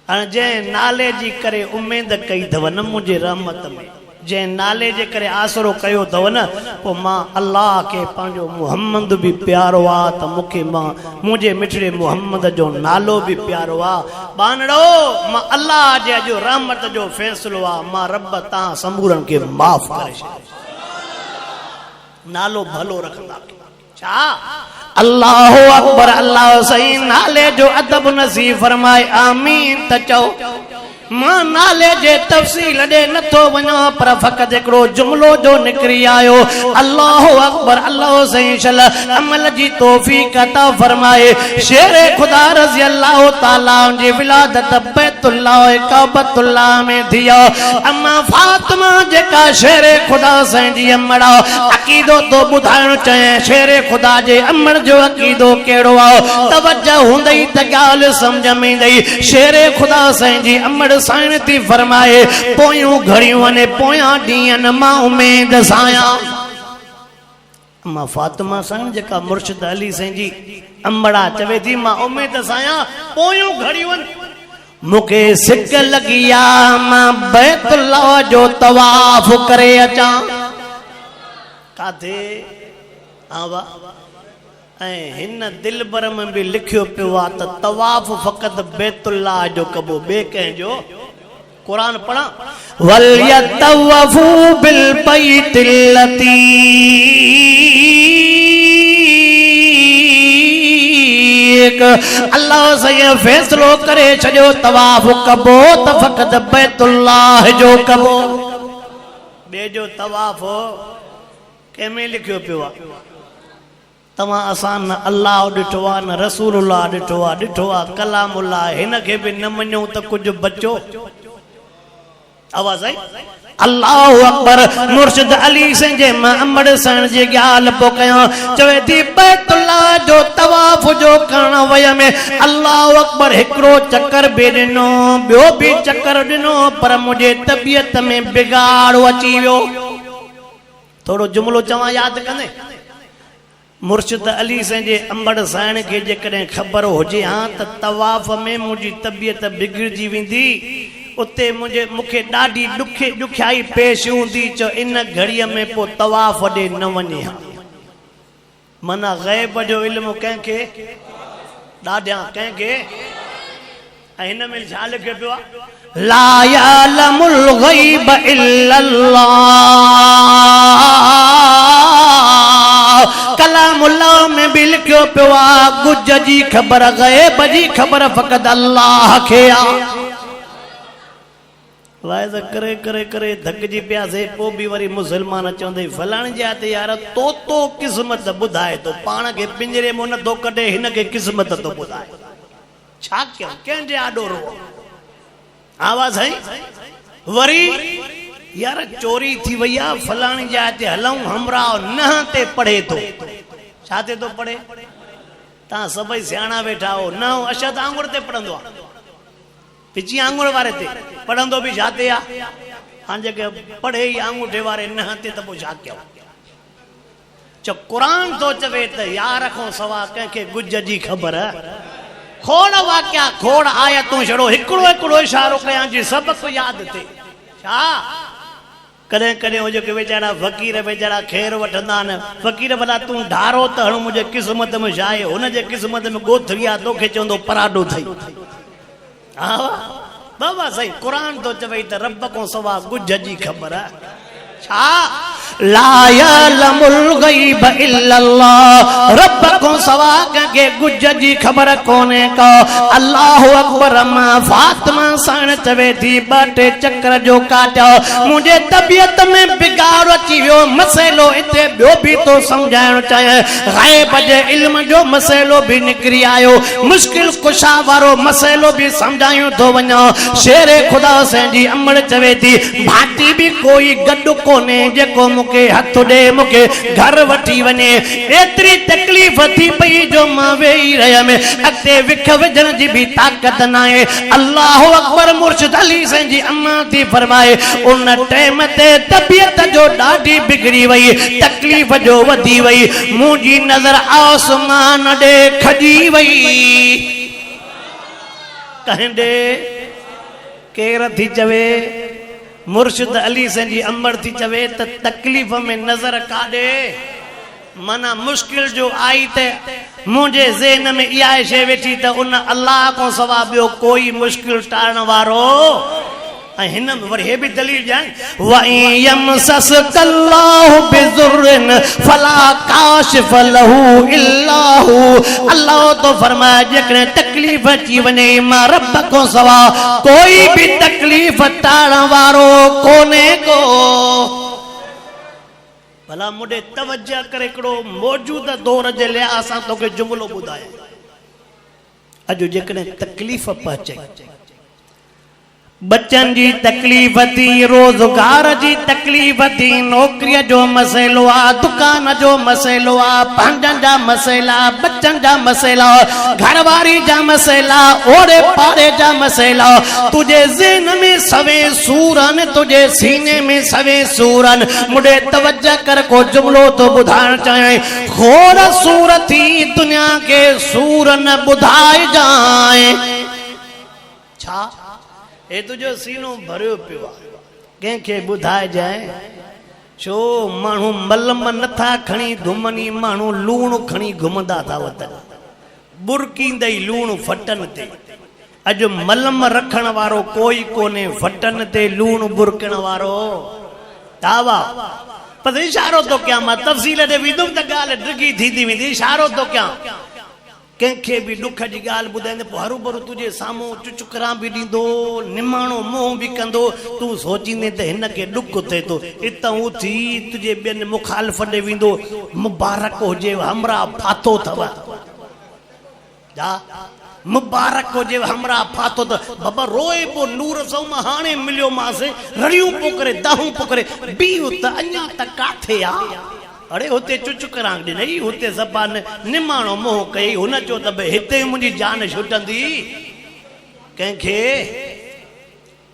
हां जे नाले जी करे उम्मीद कई थव न मुझे रहमत में जे नाले जे करे आसरो कयो थव न पो मां अल्लाह के पंहिंजो मुहम्मद भी प्यारो आ त मूंखे मां मुझे मिठड़े मुहम्मद जो नालो भी प्यारो आ बानड़ो मां अल्लाह जे जो रहमत जो फैसलो आ मां रब ता समूरन के माफ करे नालो भलो रखंदा छा अल्लाह अकबर अल्लाह सही नाले जो अदब नसीब फरमाए आमीन त चओ मां नाले जे तफसील दे नथो वणो पर फकत एकड़ो जुमलो जो निकरी आयो अल्लाह अकबर अल्लाह सही सल अमल जी तौफीक अता फरमाए शेर खुदा रज़ी अल्लाह ताला जी विलादत बैतुल्लाह काबतुल्लाह में दिया अम्मा फातिमा जेका शेर खुदा सही जी अमड़ा अकीदो तो बुधाइण चाहे शेर खुदा जे अमड़ जो अकीदो केड़ो आ तवज्जो हुंदई त गाल समझ में इंदई शेर खुदा सही जी अमड़ साइन थी फरमाए पोयूं घड़ियूं ने पोयां ॾींहंनि मां उमेद साया मां फातिमा साईं जेका मुर्शिद अली साईं जी अमड़ा चवे थी मां उमेद साया पोयूं घड़ियूं मूंखे सिक लगी आ मां बैतुल्लाह जो तवाफ करे अचां काथे आवा ऐं हिन दिलबर में भी लिखियो पियो आ त तवाफ फ़क़त बैतुल्लाह जो कबो बे कंहिंजो कुरान पढ़ा वल यतवफू बिल बैतिल लतीक अल्लाह से फैसलो करे छो तवाफ कबो त फ़क़त बैतुल्लाह जो कबो बे जो तवाफ कंहिंमें लिखियो पियो आ तवा असान न अल्लाह ॾिठो आ न रसूलुल्लाह ॾिठो आ कलामुल्लाह हिन खे भी न मञो त कुछ बचो आवाज आई अल्लाह अकबर मुर्शिद अली से जे मां अमड़ सन जे गाल पो कया चवे थी बैतुल्लाह जो तवाफ जो करण वय में अल्लाह अकबर हिकड़ो चक्कर बे ॾिनो ॿियो भी चक्कर ॾिनो पर मुझे तबियत में बिगाड़ अची वियो थोड़ो जुमलो चवा याद कंदे मुर्शिद अली से जे अमड़ साइण के जेकॾहिं ख़बर हुजे हां त तवाफ में मुंहिंजी तबियत बिगड़जी वेंदी उते मूंखे ॾाढी ॾुखियाई पेश हूंदी चो इन घड़ीअ में पो तवाफ ॾे न वञे हा माना ग़ैब जो इल्मु कंहिंखे ॾाढा कंहिंखे ऐं हिन में छा लिखियो पियो आहे ला यालमुल ग़ैब इल्लल्लाह कलामुल्लाह में भी लिखियो पियो आहे गुज जी ख़बर ग़ैब जी ख़बर फ़क़त अल्लाह खे आहे वाइज़ करे करे करे धकजी पियासीं पोइ बि वरी मुसलमान चवंदे फलाणे जे हथ यार तो क़िस्मत ॿुधाए थो पाण खे पिंजरे में नथो कढे हिन खे क़िस्मत थो ॿुधाए छा कयूं कंहिंजे आॾो रो आवाज़ आई वरी यार चोरी थी वई आहे फलाणी जाइ ते हलऊं हमरा न ते पढ़े थो छा ते तो पढ़े तव्हां सभई सियाणा वेठा हो न अशद आंगुर ते पढ़ंदो आहे पिची आंगुर वारे ते पढ़ंदो भी छा ते आहे हाँ जेके पढ़े ही आंगूठे वारे न हते त पोइ छा कयूं चो क़ुरान तो चवे त यार रखो सवा कंहिंखे गुज जी ख़बर खोड़ वाक्या खोड़ आयतूं छड़ो हिकिड़ो हिकिड़ो इशारो कयां जी सबक यादि थिए छा कॾहिं कॾहिं हो जेके वीचारा फ़क़ीर वीचारा ख़ैर वठंदा आहिनि फ़क़ीर भला तूं ढारो त हण मुंहिंजे क़िस्मत में छा आहे हुनजे क़िस्मत में ॻोथरी आहे तोखे चवंदो पराॾो अथई हा बाबा सही क़ुरान तो चवई त रब को सवा गुज जी ख़बर छा ला यअलमुल गैब इल्लल्लाह रब को सवा के गुज जी ख़बर कोने का अल्लाहु अकबर मां फातिमा साण चवे थी बाटे चक्कर जो काटा मुझे तबियत में बिगाड़ अची वियो मसइलो इते ॿियो भी तो समझाइण चाहे गैब जे इल्म जो मसइलो भी निकरी आयो मुश्किल कुशा वारो मसइलो भी समझायूं तो वञा शेरे खुदा से जी अमड़ चवे थी भाती भी कोई गॾु कोने जेको मुके हथ दे मुके घर वठी वने एतरी तकलीफ थी पई जो मां वेही रहियमि अॻिते विख विझण जी भी ताक़त न आहे अल्लाह अकबर मुर्शिद अली से जी अम्मा थी फरमाए उन टाइम ते तबियत जो ॾाढी बिगड़ी वई तकलीफ जो वधी वई मुंहिंजी नज़र आसमान ॾे खजी वई कहंदे केर थी चवे मुर्शिद अली से जी अमर थी चवे त तकलीफ में नजर काॾे माना मुश्किल जो आई ते मुझे ज़हन में इहा शइ वेठी त उन अल्लाह को सवा ॿियो कोई मुश्किल टारण वारो हिन में वरी हे भी दलील ॼाण व यमससकल्लाहु बिज़ुर्रिन फला काशिफ लहू इल्ला हू अल्लाह तो फरमाया जेकॾहिं तकलीफ़ अची वञे मां रब को सवा कोई भी तकलीफ़ टारण वारो कोने को भला मुझे तवज्जो करे हिकिड़ो मौजूदा दौर जे लिए असां तोखे जुमिलो ॿुधाए अॼु जेकॾहिं तकलीफ़ पहुचे बच्चन जी तकलीफ थी रोजगार जी तकलीफ थी नौकरी जो मसइलो आ दुकान जो मसइलो आ पंहिंजनि जा मसइला बच्चन जा मसइला घरवारी जा मसइला ओड़े पाड़े जा मसइला तुझे ज़हन में सवे सूरन तुझे सीने में सवे सूरन मुझे तवज्जो कर को जुमलो तो ॿुधाइण चाहे खोड़ सूर थी दुनिया के सूर न ॿुधाए जाए छा ए तुझो सीनो भरियो पियो आहे कंहिंखे ॿुधाए जाए छो माण्हू मलम नथा खणी घुमनी माण्हू लूण खणी घुमंदा था वतन बुरकींदई लूण फटन ते अॼु मलम रखण वारो कोई कोने फटन ते लूण बुरकण वारो दावा पर इशारो तो कयां मां तफ़सील ते विदुम त ॻाल्हि डिघी थींदी वेंदी इशारो तो कयां कंहिंखे भी दुख जी ॻाल्हि ॿुधाईंदे पोइ हरू भरू तुंहिंजे साम्हूं चुचुकरा भी ॾींदो निमाणो मोह भी कंदो तूं सोचींदे त हिन खे ॾुख थिए थो हितां उथी तुंहिंजे ॿियनि मुखालिफ़ ॾे वेंदो मुबारक हुजे हमरा फाथो अथव मुबारक हुजे हमरा फाथो त बाबा रोए पोइ नूर सौ मां हाणे मिलियो मांसि रड़ियूं पोइ करे दाहूं पोइ करे बीहो त अञा त काथे आहे अरे होते चुचुकरांग ॾिनई होते ज़बान निमाणो मोह कई हुन चयो त भई हिते मुंहिंजी जान छुटंदी कंहिंखे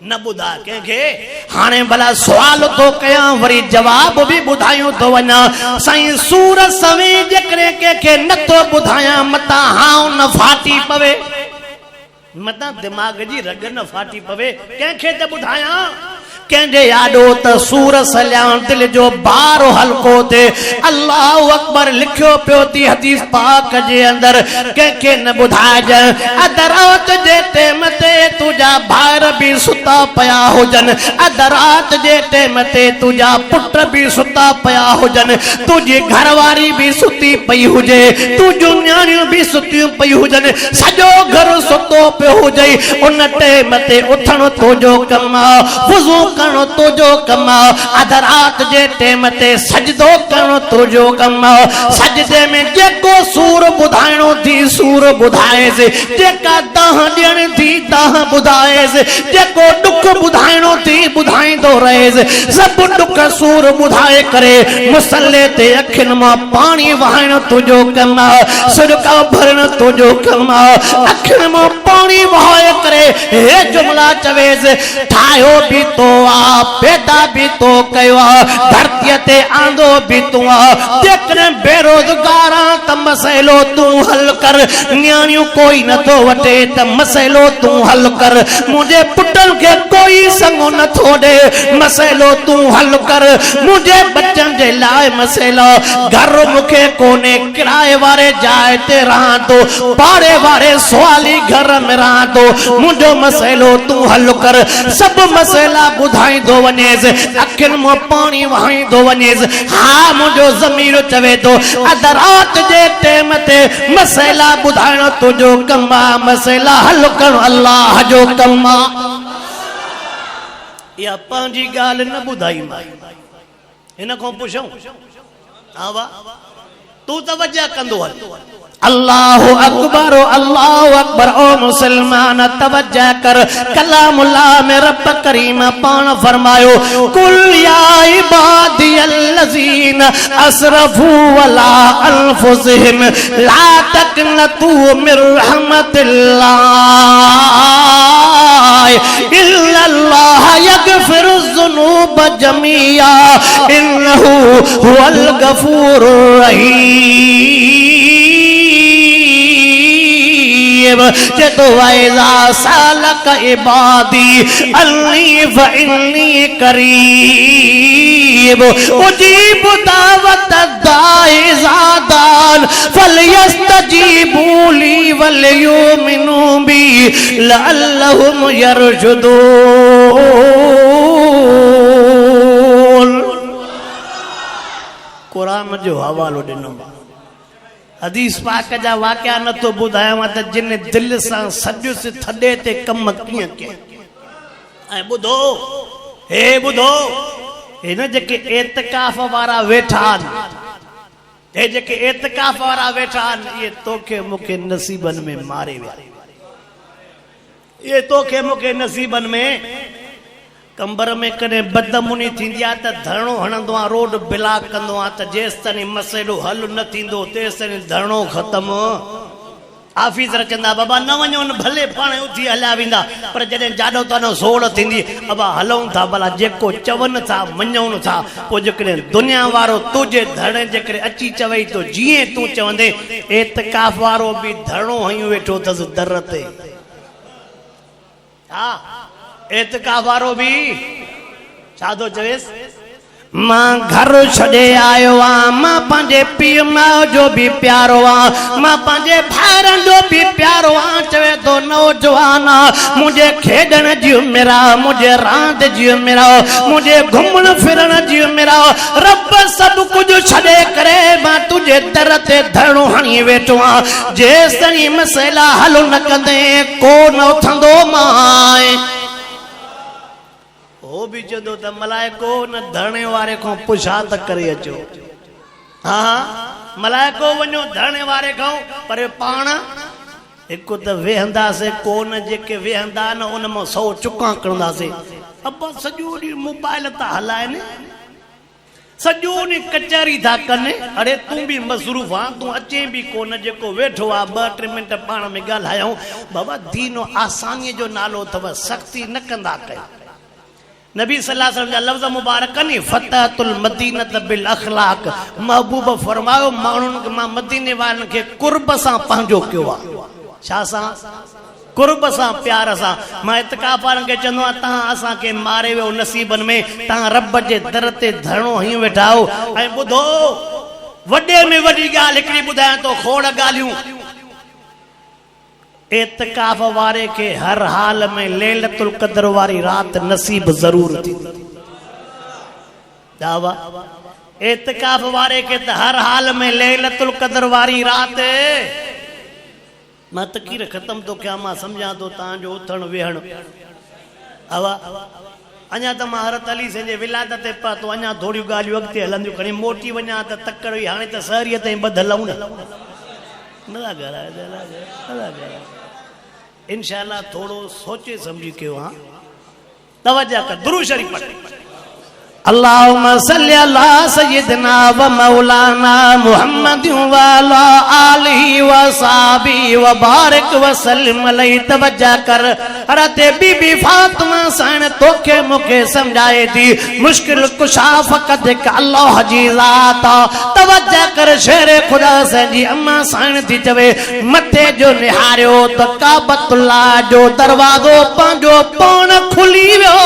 न ॿुधाए कंहिंखे हाणे भला सुवाल तो कयां वरी जवाब भी ॿुधायूं तो वञा साईं सूर सवे जेकॾहिं कंहिंखे नथो ॿुधायां मतां हाउ न फाटी पवे मतां दिमाग़ जी रग न फाटी पवे कंहिंखे त ॿुधायां कंहिंजे यादो त सूर सल्याण दिल जो बारो हल्को थे अल्लाह अकबर लिखियो पियो थी हदीस पाक जे अंदर कंहिंखे न ॿुधाइजे अध रात जे टाइम ते तुंहिंजा भाइर भी सुता पिया हुजनि अध रात जे टाइम ते तुंहिंजा पुट भी सुता पिया हुजनि तुंहिंजी घरवारी भी सुती पई हुजे तुंहिंजूं न्याणियूं भी सुतियूं पई हुजनि सॼो घर सुतो पियो हुजे उन टाइम ते उथण तुंहिंजो कमु आहे वुज़ू करणो तुंहिंजो कमु आहे अध रात जे टाइम ते सजदो करणो तुंहिंजो कमु आहे सजदे में जेको सूर ॿुधाइणो थी सूर ॿुधाएसि जेका दाह ॾियणी थी दाह ॿुधाएसि जेको ॾुख ॿुधाइणो थी ॿुधाईंदो रहेसि सभु ॾुख सूर ॿुधाए करे मुसले ते अखियुनि मां पाणी वहाइणो तुंहिंजो कमु आहे सिरका भरणु तुंहिंजो कमु आहे अखियुनि मां पाणी वहाए करे हे जुमला चवेसि ठाहियो बि तो आ, पैदा भी तो कयो आ, धरती ते आंदो भी तू आ। जेकॾहिं बेरोजगार आ त मसइलो तू हल कर, न्याणियूं कोई नथो वठे त मसइलो तू हल कर, मुंहिंजे पुटनि खे कोई संगो नथो ॾे, मसइलो तू हल कर, मुंहिंजे बच्चनि जे लाइ मसइलो, घर मूंखे कोन्हे, किराए वारे जाइ ते रहां थो, पाड़े वारे सुवाली घर में रहां थो, मुंहिंजो मसइलो तू हल कर। सभु मसइला ॿुधाईंदो वञेसि, अखियुनि मां पाणी वहाईंदो वञेसि। हा मुंहिंजो ज़मीर चवे थो अध रात जे टाइम ते मसइला ॿुधाइणो तुंहिंजो कम आहे, मसइला हल करणु अल्लाह जो कम आहे। इहा पंहिंजी ॻाल्हि न ॿुधाई मां, हिन खां पुछूं हा वाह तू तवज्जो कंदो हल। अल्लाहु अकबर अल्लाहु अकबर। ओ मुसलमान तवज्जो कर, कलामुल्लाह में रब करीम पान फरमायो, कुल या इबादियल्लज़ीन असरफू अला अनफुसिहिम ला तक़नतू मिर रहमतिल्लाह इल्लल्लाह यगफिरुज़्ज़ुनूब जमीआ इन्नहु हुवल गफूरुर रहीम। जदो वाइज़ा सालक इबादी अन्नी फइन्नी करीब उजीब दावत दाई ज़ादान फलयस्तजीबू ली वलयुमिनू बी लअल्लहुम यरशुदून। कुरान जो हवालो ॾिनो, हदीस पाक जा वाक़िया नथो ॿुधायां त जिन दिल सां सॼुसि थॾे ते कम कीअं कया। ऐं ॿुधो हे ॿुधो, हिन जेके एतिकाफ़ वारा वेठा आहिनि, हे जेके एतिकाफ़ वारा वेठा आहिनि, इहे तोखे मूंखे नसीबनि में मारे विया, इहे तोखे मूंखे नसीबनि में। कंबर में कॾहिं बदमुनी थींदी आहे त धरणो हणंदो आहे, रोड ब्लॉक कंदो आहे, त जेसि ताईं मसइलो हल न थींदो तेसि ताईं धरणो ख़तमु। ऑफिसर चवंदा बाबा न वञो न, भले पाण उथी हलिया वेंदा, पर जॾहिं जाॾो ताॾो सोड़ थींदी अबा हलूं था, भला जेको चवनि था मञूं था। पोइ जेकॾहिं दुनिया वारो तुंहिंजे धरणे जेकॾहिं अची चवई तो जीअं तूं चवंदे, एतिकाफ़ वारो बि धरणो हयूं वेठो अथसि दर ते। हा एतिकाफ़ वारो बि छा थो चवेसि, मां घर छॾे आयो आहियां, मां पंहिंजे पीउ माउ जो बि प्यारो आहियां, मां पंहिंजे भाइरनि जो बि प्यारो आहियां। चवे थो नौजवान मुंहिंजे खेॾण जी उमिरि आहे, मुंहिंजे रांदि जी उमिरि आहे, मुंहिंजे घुमण फिरण जी उमिरि आहे। रब सभु कुझु छॾे करे मां तुंहिंजे दर ते धरणो हणी वेठो आहियां, जेसि ताईं मसइला हल न कंदे को न उथंदो मां। हो भी चवंदो त मलाइको न धरणे वारे खां पुछा त करे अचो। हा मलाइको वञो धरणे वारे खां, पर पाण हिकु त वेहंदासीं कोन, जेके वेहंदा न उन मां 100 चुका कंदासीं। अब सॼो ॾींहुं मोबाइल था हलाइनि, सॼो ॾींहुं कचहरी था कनि। अरे तूं बि मसरूफ़ आहे, तूं अचे बि कोन, जेको वेठो आहे 2-3 मिंट पाण में ॻाल्हायूं। बाबा दीन आसानीअ जो नालो अथव, सख़्ती न कंदा कयो। नबी सल्लल्लाहु अलैहि वसल्लम जा लफ़्ज़ मुबारक नी फतहतुल मदीनत बिल अखलाक। महबूब फरमायो माण्हुनि खे मां मदीने वारनि खे कुर्ब सां पंहिंजो कयो आहे। छा सां? कुर्ब सां, प्यार सां। मां इतिकाफ़ वारनि खे चवंदो आहियां तव्हां असांखे मारे वियो नसीबनि में, तव्हां रब जे दर ते धरणो हयूं वेठा आहियो। ऐं ॿुधो वॾे में वॾी ॻाल्हि हिकिड़ी ॿुधायां तो, खोड़ ॻाल्हियूं। एतिकाफ़ वारे के हर हाल में लैलतुल क़द्र वारी रात नसीब जरूर थी। दावा एतिकाफ़ वारे के त हर हाल में लैलतुल क़द्र वारी रात। मां तकीर ख़त्म तो कयां, मां सम्झां तो तव्हांजो उथण वेहण। हवा अञा त मां हरत अली से जे विलादत ते पहुतो, अञा थोड़ियूं ॻाल्हियूं अॻिते हलंदियूं, खणी मोटी वञा त तकड़ हुई, हाणे त सहरीअ ताईं ॿधलऊं न। इंशाअल्लाह थोड़ो सोचे समझी कयो। हाँ तवज्जो कर, दुरूद शरीफ पढ़। अल्लाहुम्मा सल्ली अला सय्यिदना व मौलाना मुहम्मद व अला आलिहि व सहाबी व बारिक व सल्लिम अलैहि। तवज्जो कर हज़रत बीबी फातिमा साण तोखे मूंखे समझाए थी मुश्किल कुशा फ़क़त हिक अल्लाह जी ज़ात आ। तवज्जो कर शेर खुदा से जी अम्मा साण थी चवे मथे जो निहारियो त काबतुल्लाह जो दरवाज़ो पंहिंजो पाण खुली वियो।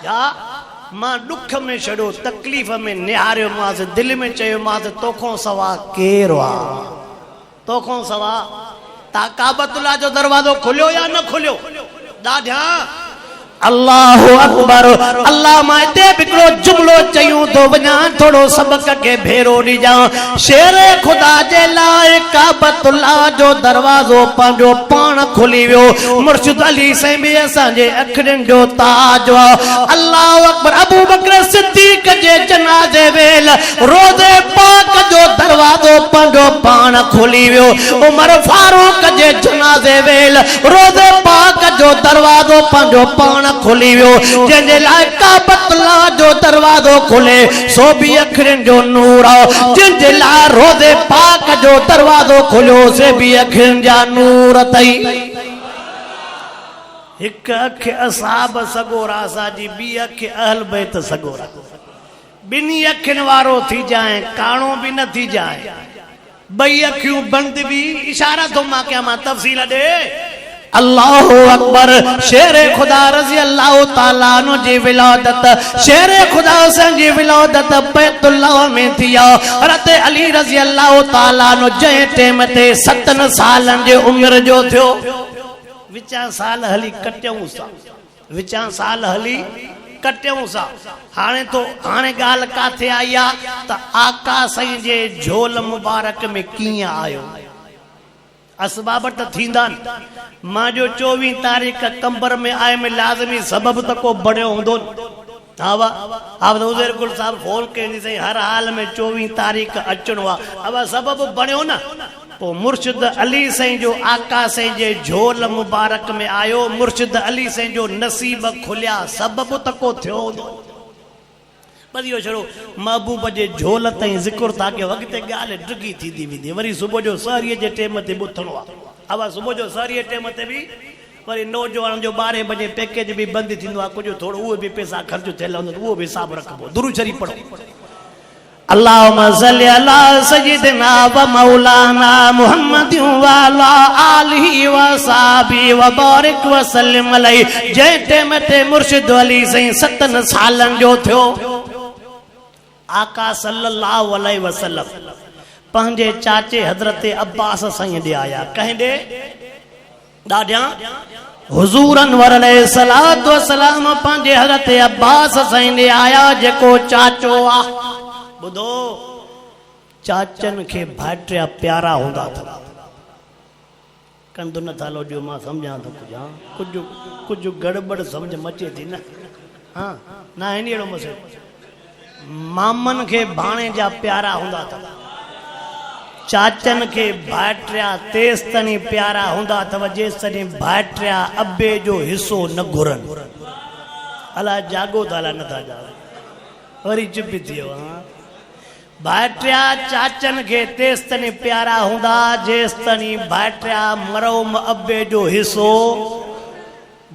या मां दुख में छड़ो तकलीफ़ में निहारियो मास दिल में चयो मास तोखों सवा केर वा तोखों सवा ता काबतुल्लाह जो दरवाजो खुलियो या न खुलियो ॾाढा अल्लाहु अकबर। अल्लाह मां ते बिकरो जुमलो चयूं तो वञा थोड़ो सबक के भेरो ॾिजां। शेर खुदा जे लाए काबतुल्लाह जो दरवाजो पंहिंजो पाण खुली वियो। मुर्शिद अली साईं बि असांजे अखियुनि जो ताज वा। अल्लाहु अकबर। अबू बकर सिद्दीक जे जनाज़े वेल रोज़े पाक जो दरवाजो पंहिंजो पाण खुली वियो। उमर फारूक जे जनाज़े वेल रोज़े पाक जो दरवाजो पंहिंजो पाण खुली वियो। जंहिंजे लाइ काबतुल्लाह जो दरवाजो खुले सो भी अखियुनि जो नूर आ। जंहिंजे लाइ रोज़े पाक जो दरवाजो खुलियो से भी अखियुनि जा नूर अथई। हिक अख असहाब सगोरा साजी ॿी अख अहल बैत सगोरा ॿिन्ही अखियुनि वारो थी जाए काणो भी न थी जाए ॿई अखियूं बंद भी इशारा तो मां क्या मां तफसील दे। अल्लाहु अकबर। शेर खुदा रज़ी अल्लाह ताला नो जी विलादत शेर खुदा सन जी विलादत बैतुल्लाह में थिया। हज़रत अली रज़ी अल्लाह ताला नो जंहिं टेम ते 7 सालन जे उम्र जो थियो विचा साल हली कटियूं सा विचा साल हली कटियूं सा। हाणे तो हाणे ॻाल्हि काथे आई आ त आका साईं जे झोल मुबारक में कीअं आयो। असबाब त थींदा मां जो 24 तारीख़ कंबर में आए में लाज़मी सबब त को बणियो हूंदो। हावा आप उज़ैर गुल साहब फोन कई सही हर हाल में 24 तारीख़ अचणो आहे। अब सबब बणियो न पो मुर्शिद अली साईं जो आका साईं जे झोल मुबारक में आयो। मुर्शिद अली साईं जो नसीब खुलिया सबब त को थियो हूंदो। बदियो छड़ो महबूब जे झोल ताईं ज़िक्र ताके वक़्त ॻाल्हि ड्रिगी थींदी वेंदी। वरी सुबुह जो सहरीअ जे टाइम ते ॿुधणो आहे। अब सुबुह जो सहरीअ टाइम ते भी वरी नौजवान जो 12 बजे पैकेज भी बंद थींदो आहे। कुछ थोड़ो उहो भी पैसा खर्च थियल हूंदो उहो भी हिसाब रखबो। दुरूद शरीफ पढ़ो। अल्लाहुम्मा सल्ली अला सय्यिदना व मौलाना मुहम्मद व अला आलिहि व सहाबी व बारिक व सल्लिम अलैहि। जंहिं टाइम ते मुर्शिद अली साईं 7 सालन जो थियो आका सल्लल्लाहु अलैहि वसल्लम पंहिंजे चाचे हजरत अब्बास साईं ॾे आया। कंहिं ॾे ॾाढा हुजूर अनवर अलैहिस्सलातु वस्सलाम पंहिंजे हजरत अब्बास साईं ॾे आया जेको चाचो आ। ॿुधो चाचन खे भाइटिया प्यारा हूंदा अथव। कंदु न थालो जो मां सम्झां थो कुझु हाँ कुझु गड़बड़ सम्झ मचे थी न हाँ ना है अहिड़ो मसइलो। मामन के भाणे जा प्यारा हुंदा अथव चाचन के भाइटिया तेस तनी प्यारा हुंदा अथव जेस तनी भाइटिया अबे जो हिस्सो न घुरन। अला जागो त अला नथा जागो वरी चुप थियो। भाइटिया चाचन के तेस तनी प्यारा हुंदा जेस तनी भाइटिया मरौम अबे जो हिस्सो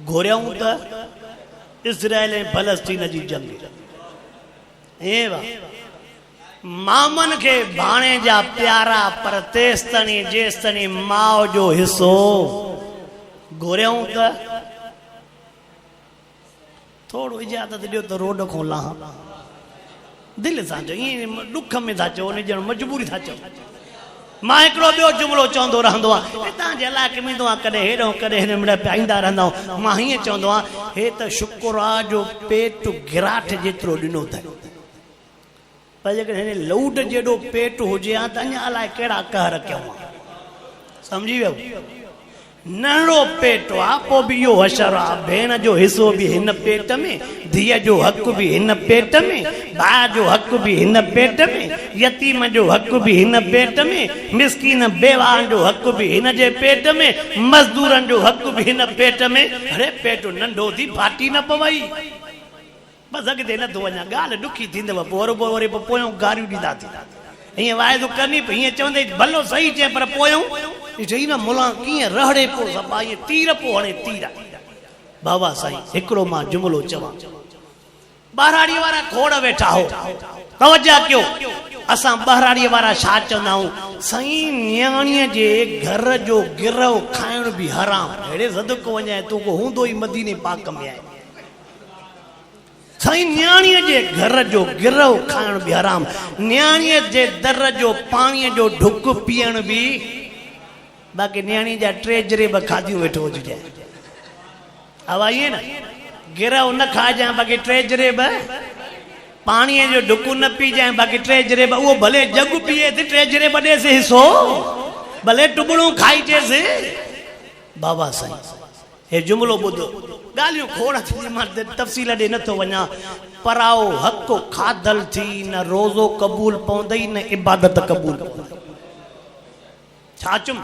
घुरियूं त इज़राइल ऐं फलस्तीन जी जंग। मामन के भाणे जा प्यारा पर तेस तनी जेस तनी माओ जो हिस्सो घुरियूं त थोड़ो इजाजत ॾियो त रोड खां लाह दिल सां चओ ईअं दुख में था चओ उन ॼण मजबूरी था चओ। मां हिकिड़ो ॿियो जुमिलो चवंदो रहंदो आहियां तव्हांजे इलाइक़े में ईंदो आहे कॾहिं हेॾो कॾहिं हिन महिल पाईंदा रहंदा आहियूं। मां हीअं चवंदो आहियां हे त शुक्र आहे जो पेट गिराट जेतिरो ॾिनो अथई पर जेकॾहिं हिन लौड जेॾो पेट हुजे हा त अञा अलाए कहिड़ा कहर कयूं आहे। सम्झी वियो नंढो पेट आहे पोइ बि इहो हशर आहे। भेण जो हिसो बि हिन पेट में धीअ जो हक़ बि हिन पेट में भाउ जो हक़ बि हिन पेट में यतीम जो हक़ बि हिन पेट में मिसकीन बेवान जो हक़ बि हिन जे पेट में मज़दूरनि जो हक़ बि हिन पेट में। अरे पेट नंढो थी फाटी न पवई बसि अॻिते नथो वञा ॻाल्हि ॾुखी थींदव पोइ वरी पोयों गारियूं ॾींदा थी हीअं वाइदो करनी पई हीअं चवंदे भलो सही चए पर पोयों चई न मुला कीअं रहड़े पियो सभा ईअं तीर पोइ हणे तीर बाबा साईं हिकिड़ो मां जुमिलो चवां ॿारहाड़ीअ वारा खोड़ वेठा हो तवजा कयो असां ॿारहाड़ीअ वारा छा चवंदा आहियूं साईं न्याणीअ जे घर जो गिरव खाइण बि हराम अहिड़े ज़दक वञाए तूं को हूंदो ई मदीने पाक में आहे साईं न्याणीअ जे घर जो गिरव खाइण बि हराम न्याणीअ जे दर जो पाणीअ जो ढुक पीअण बि बाक़ी न्याणी जा टे जरेब खाधियूं वेठो हुजे हवा ईअं न गिरव न खाइजांइ बाक़ी टे जरेब पाणीअ जो ढुक न पीजांइ बाक़ी टे जरेब उहो भले जग पीए थी टे जरेब ॾेसि हिसो भले टुबड़ूं खाइजेसि बाबा साईं हे जुमिलो ॿुधो ॻाल्हियूं खोड़ थी मां तफ़सील ॾे नथो वञा पराओ हक़ खाधल थी न रोज़ो क़बूल पवंदई न इबादत क़बूल छा चुम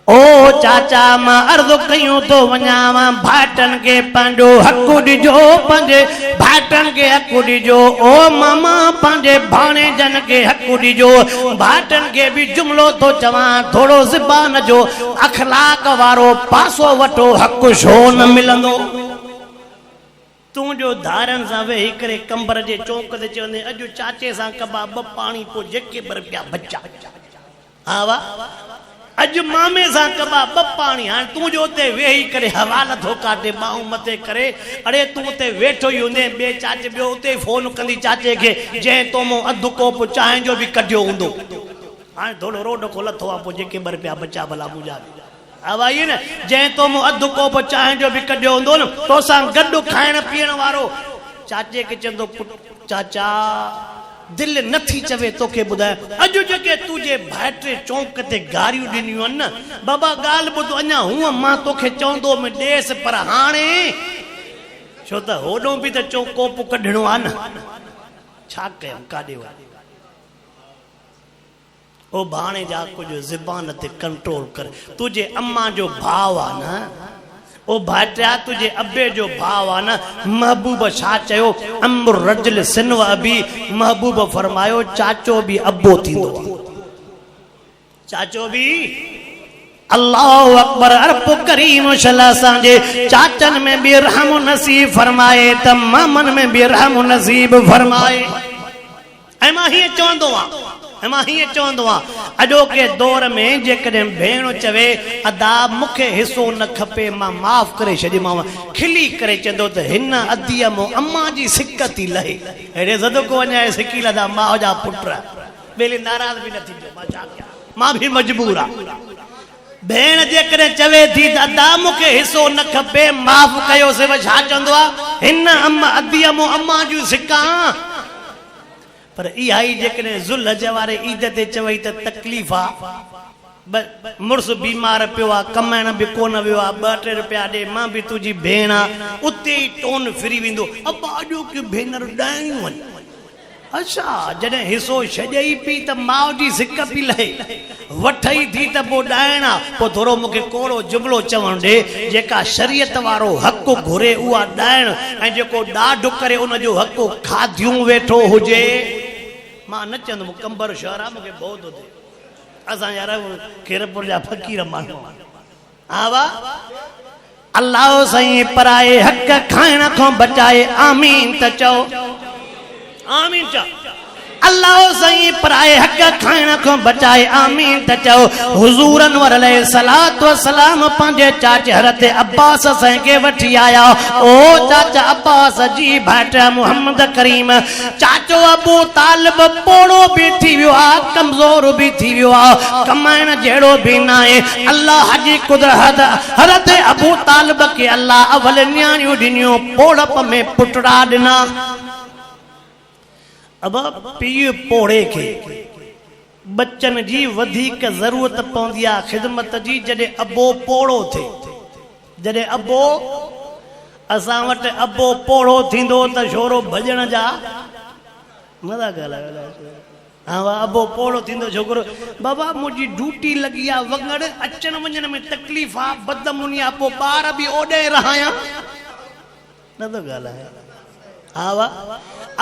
ओ चाचा मां अर्ज़ कयूं तो वञावां भाटन के पंहिंजो हक़ ॾिजो पंहिंजे भाटन के हक़ ॾिजो ओ मामा पंहिंजे भाणेजन के हक़ ॾिजो भाटन के भी जुमिलो तो चवां थोड़ो ज़बान जो अखलाक वारो पासो वठो हक़ छो न मिलंदो तूं जो धारन सां वेही करे कंबर जे चौंक ते चवंदे अॼु चाचे सां कबा ॿ पाणी पोइ जेके बर पिया बचा हा वाह अॼु मामे सां कबा ॿ पाणी हाणे तूं जो उते वेही करे हवा नथो काटे ॿाहूं मथे करे अड़े तूं उते वेठो ई हूंदे ॿिए चाचे ॿियो उते फोन कंदी चाचे खे जंहिं तो मूं अधु कोप चांहि जो बि कढियो हूंदो हाणे थोरो रोड खोल थो आहे पोइ जेके बर पिया बचा भला मुंहिंजा हवा इहे न जंहिं तो मूं अधु कोप चांहि जो बि कढियो हूंदो न तोसां गॾु खाइण पीअण वारो चाचे खे चवंदो चाचा दिल नथी चवे तोखे ॿुधाए अॼु जेके तुंहिंजे भाइटे चौंक ते गारियूं ॾिनियूं आहिनि न बाबा ॻाल्हि ॿुधो अञा हूअं मां तोखे चवंदो में ॾेसि पर हाणे छो त होॾो बि त कोप कढणो आहे न छा कयूं काॾे वञ ओ भाणे जा कुझु ज़बान ते कंट्रोल कर तुंहिंजे अम्मा जो भाउ आहे न ओ भाटिया तुझे अब्बे जो भाव आ न महबूब छा चयो अम्र रजल सिनवा भी महबूब फरमायो चाचो भी अब्बो थींदो चाचो भी अल्लाह अकबर अरब करीम शला सांजे चाचन में भी रहम नसीब फरमाए त मामन में भी रहम नसीब फरमाए ऐ मां ही चवंदो आ मां हीअं चवंदो आहियां अॼोके दौर में जेकॾहिं भेण चवे अदा मूंखे हिसो न खपे मां माफ़ करे छॾीमांव खिली करे चवंदो त हिन अदीअ मूं अम्मा जी सिक थी लहे अहिड़े ज़दको वञाए सिकी लधा माउ जा पुट ॿेली नाराज़ बि न थींदो मां छा कयां मां बि मजबूर आहियां भेण जेकॾहिं चवे थी त अदा मूंखे हिसो न खपे माफ़ कयोसि छा चवंदो आहे हिन अदीअ मूं अम्मा जूं सिका पर इहा ई जेकॾहिं ज़ुल्हज वारे ईद ते चवई त तकलीफ़ आहे मुड़ुस बीमार पियो आहे कमाइण बि कोन वियो आहे 2-3 रुपया ॾे मां बि तुंहिंजी भेण आहे उते ई टोन फिरी वेंदो अबा अॼो की भेनर ॾाइणियूं वञ अच्छा जॾहिं हिसो छॾई पई त माउ जी सिक पई लहे वठई थी त पोइ ॾाइण आहे पोइ थोरो मूंखे कोड़ो जुमिलो चवणु ॾे जेका शरीयत वारो हक़ घुरे उहा ॾाइण ऐं जेको ॾाढो करे उनजो हक़ खाधियूं वेठो हुजे मां न चवंदुमि कंबर शहर आहे मूंखे बहुत हुजे असां यार खेरपुर जा फ़क़ीर माण्हू हा वाह अल्लाह साईं पराए हक़ खाइण खां बचाए आमीन त चओ आमीन चओ अल्लाह साईं पराए हक़ खाइण खां बचाए आमीन त चओ हुज़ूर अनवर अलैहिस्सलातु वस्सलाम पंहिंजे चाचे हज़रत अब्बास साईं खे वठी आया ओ चाचा अब्बास जी भाइट मोहम्मद करीम चाचो अबू तालिब पोड़ो बि थी वियो आहे कमज़ोर बि थी वियो आहे कमाइण जहिड़ो बि न आहे अल्लाह जी कुदरत हज़रत अबू तालिब खे अल्लाह अवल न्याणियूं ॾिनियूं पोड़प में पुटड़ा ॾिना अब पीउ पोड़े के बच्चन जी वधिक जरूरत पवंदी आहे ख़िदमत जी जॾहिं अबो पोड़ो थे जॾहिं अबो असां वटि अबो पोड़ो थींदो त छोरो भॼण जा मज़ा ॻाल्हायो हाँ अबो पोड़ो थींदो छोकिरो बाबा मुंहिंजी ड्यूटी लॻी आहे वॻड़ अचण वञण में तकलीफ़ आहे बदमुनी आहे पोइ ॿार बि ओॾे रहाया न तो ॻाल्हाए हा वा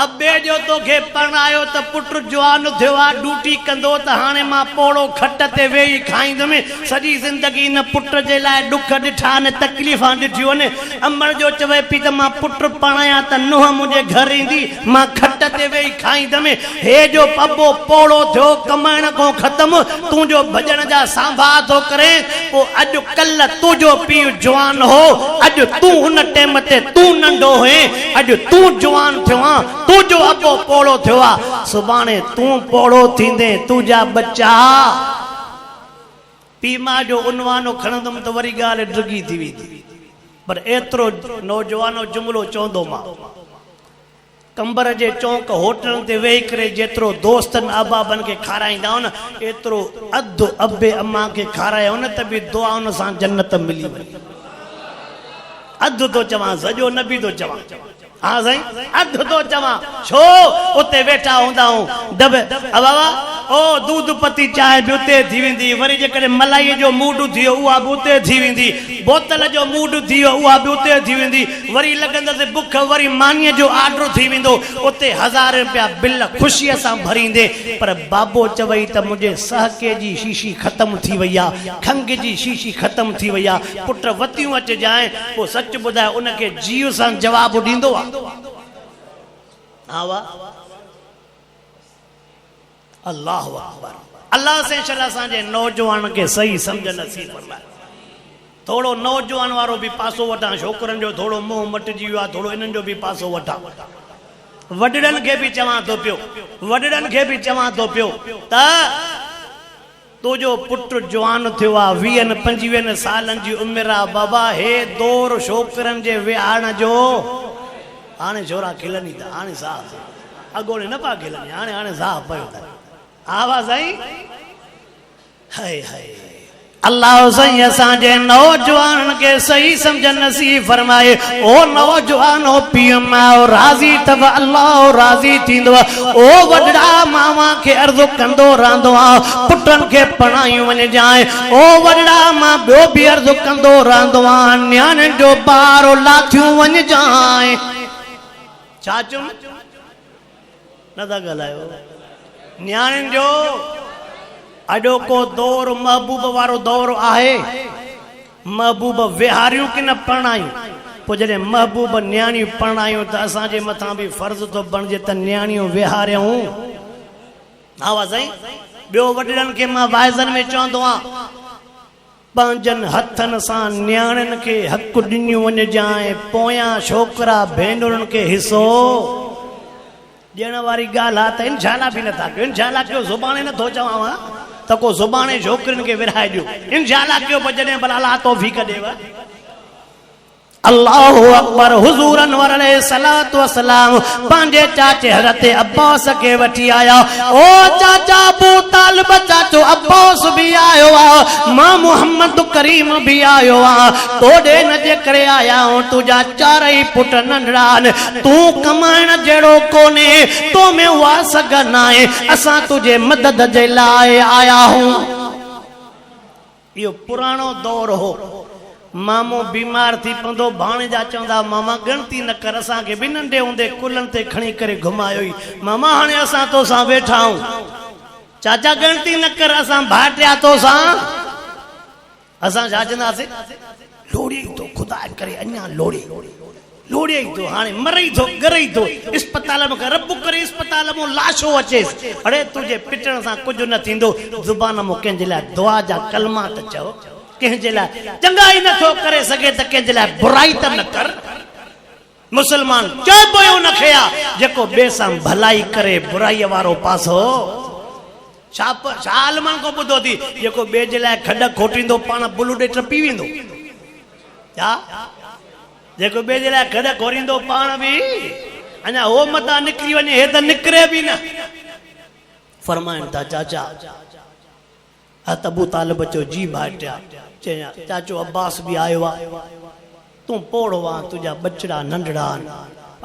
अबे जो तोखे परणायो त पुट जवान थियो आहे ड्यूटी कंदो त हाणे मां पोड़ो खट ते वेही खाईंदुमि सॼी ज़िंदगी न पुट जे लाइ ॾुख ॾिठा न तकलीफ़ां ॾिठियूं आहिनि अमर जो चवे पई त मां पुट परणायां त नुंहुं मुंहिंजे घर ईंदी मां खट ते वेही खाईंदुमि हे जो पबो पोड़ो थियो कमाइण खां ख़तमु तुंहिंजो भॼण जा सांभा थो करे पोइ अॼु कल्ह तुंहिंजो पीउ जवान हो अॼु तूं हुन टाइम ते तूं नंढो हुए अॼु तूं जवान थियो आहे तुझो अबो पोड़ो थियो आहे सुभाणे तूं पोड़ो थींदे तुंहिंजा बच्चा पीउ मां जो उनवानो खणंदुमि त वरी ॻाल्हि ड्रिगी थी वेंदी पर एतिरो नौजवानो जुमिलो चवंदो मां कंबर जे चौंक होटल ते वेही करे जेतिरो दोस्तनि अबाबनि खे खाराईंदा न एतिरो अधु अबे अम्मा खे खारायो न त बि दुआउनि सां जन्नत मिली वई अधु तो चवां सॼो न बि तो चवां हाँ साईं अधु तो चवां छो उते वेठा हूंदा आहियूं दब बाबा ओ दूध पती चांहि बि उते थी वेंदी वरी जेकॾहिं मलाई जो मूड थियो उहा बि उते थी वेंदी बोतल जो मूड थियो उहा बि उते थी वेंदी वरी लॻंदसि बुख वरी मानीअ जो आर्डर थी वेंदो उते 1000 रुपया बिल ख़ुशीअ सां भरींदे पर बाबो चवई त मुंहिंजे सहके जी शीशी ख़तमु थी वई आहे खंघि जी शीशी ख़तमु थी वई आहे पुट वतियूं अचिजांइ पोइ सच ॿुधाए उनखे जीव सां जवाबु ॾींदो आहे हा वाह अल्लाह अकबर अल्लाह से शला असांजे नौजवान के सही समझ नसीब फरमाए थोड़ो नौजवान वारो भी पासो वठां छोकरन जो थोड़ो मोह मटजी वियो आहे थोड़ो इन्हनि जो भी पासो वठां वडड़न के भी चवां तो पियो वडड़न के भी चवां तो पियो त तुझो पुट जवान थियो आहे 20-25 सालन जी उमिरि आहे बाबा हे दौर छोकरन जे विहाण जो हाणे छोरा खिलनि था हाणे साहब अगोड़े न पा खिलनि हाणे हाणे साहब पियो आवाज आई हाय हाय अल्लाह सही असांजे नौजवान के सही समझ नसीब फरमाए ओ नौजवान ओ पीउ मां राज़ी तब अल्लाह राज़ी थींदो ओ वडड़ा मामा के अर्ज़ कंदो रहंदो आ पुटन के पढ़ायूं वने जाए ओ वडड़ा मां ॿियो भी अर्ज़ कंदो रहंदो आ न्याणनि जो ॿार लाथियूं वने जाए चाचू न था ॻाल्हायो न्याणियुनि जो अॼोको दौर महबूब वारो दौर आहे महबूब विहारियूं की न परणायूं पोइ जॾहिं महबूब न्याणियूं परणायूं त असांजे मथां बि फर्ज़ थो बणिजे त न्याणियूं विहारियूं आवाज़ आई ॿियो वॾड़नि खे मां वाइज़नि में चवंदो आहियां पंहिंजनि हथनि सां न्याणियुनि खे हक़ ॾिनियूं वञजांइ पोयां छोकिरा भेनरुनि खे हिसो ॾियण वारी ॻाल्हि आहे त इंशाला बि नथा कयो इंशाला कयो सुभाणे नथो चवांव त को सुभाणे छोकिरियुनि खे विरहाए ॾियो इंशाला कयो पर जॾहिं भला अलाह तौफ़ीक़ ॾेव अल्लाहु अकबर हुजूर अनवर अलैहिस्सलातु वस्सलाम पंहिंजे चाचे हज़रत अब्बास खे वठी आया ओ चाचा अबू तालिब चाचो अब्बास भी आयो आ मां मोहम्मद करीम भी आयो आ तोड़े न जे करे आया हूं तुझा चारई पुट नंढड़ा तू कमाइण जहिड़ो कोने तो में उहा सघन आहे असां तुझे मदद जे लाइ आया हूं इहो पुराणो दौर हो मामो बीमार थी पवंदो भाणे जा चवंदा मामा गणती न कर असांखे बि नंढे हूंदे कुलनि ते खणी करे घुमायो ई मामा हाणे असां तोसां वेठा आहियूं चाचा गणती न कर असां भाटिया तोसां असां छा चवंदासीं लोड़ी तो खुदा करे अञा लोड़ी लोड़ी तो हाणे मरई थो गरई थो अस्पताल में रब करे अस्पताल में लाशो अचे अड़े तुझे पिटण सां कुझु न थींदो ज़ुबान में कंहिंजे लाइ दुआ जा कलमा त चओ कंहिंजे लाइ चङाई नथो करे सघे त कंहिंजे लाइ बुराई त न कर मुसलमान चइबो न खया जेको ॿिए सां भलाई करे बुराई वारो पासो छाल मन को ॿुधो थी जेको ॿिए जे लाइ खॾ खोटींदो पाण बुलूडे टपी वेंदो छा जेको ॿिए जे लाइ खॾ खोरींदो पाण बि अञा हो मथां निकिरी वञे हे त निकिरे बि न फरमाइनि था चाचा अबू तालिब चयो जी भाटिया चया चाचो अब्बास भी आयो आ तू पोड़ो आ तुझा बचड़ा नंढड़ा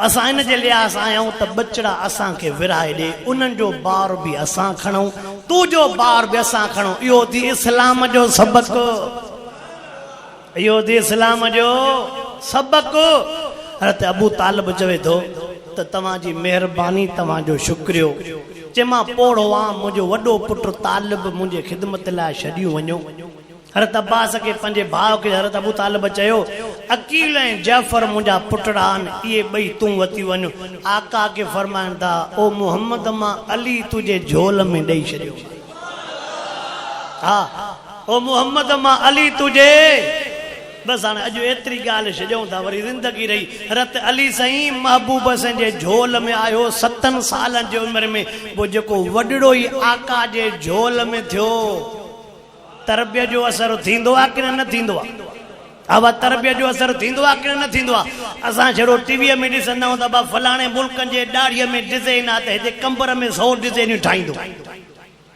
असां इन जे लिहाज़ आहियूं त बचड़ा असां खे विराए ॾे उन्हनि जो ॿार बि असां खणूं तुंहिंजो ॿार बि असां खणूं इहो थी इस्लाम जो सबक़ इहो थी इस्लाम जो सबक़ हज़रत अबू तालिब चवे थो त तव्हांजी महिरबानी तव्हांजो शुक्रियो जे मां पोड़ो आ मुंहिंजो वॾो पुटु तालिब मुंहिंजे ख़िदमत लाइ छॾियो वञो हज़रत अब्बास खे पंहिंजे भाउ खे हज़रत अबू तालिब चयो अकील ऐं जैफर मुंहिंजा पुटड़ा आहिनि इहे ॿई तूं वठी वञ आका खे फरमाइनि था ओ मुहम्मद मां अली तुंहिंजे झोल में ॾेई छॾियो हा ओ मुहम्मद मां अली तुझे बस हाणे अॼु एतिरी ॻाल्हि छॾियूं था वरी ज़िंदगी रही हज़रत अली साईं महबूब साईं जे झोल में आयो 7 सालनि जी उमिरि में पोइ जेको वॾड़ो ई आका जे झोल में थियो तरबियत जो असर थींदो आहे की न थींदो आहे आवा तरबियत जो असर थींदो आहे की न थींदो आहे असां छड़ो टीवीअ में ॾिसंदा आहियूं त बा फलाणे मुल्कनि जे ॾाढ़ीअ में डिज़ाइन आहे त हिते कंबर में 100 डिज़ाइनियूं ठाहींदो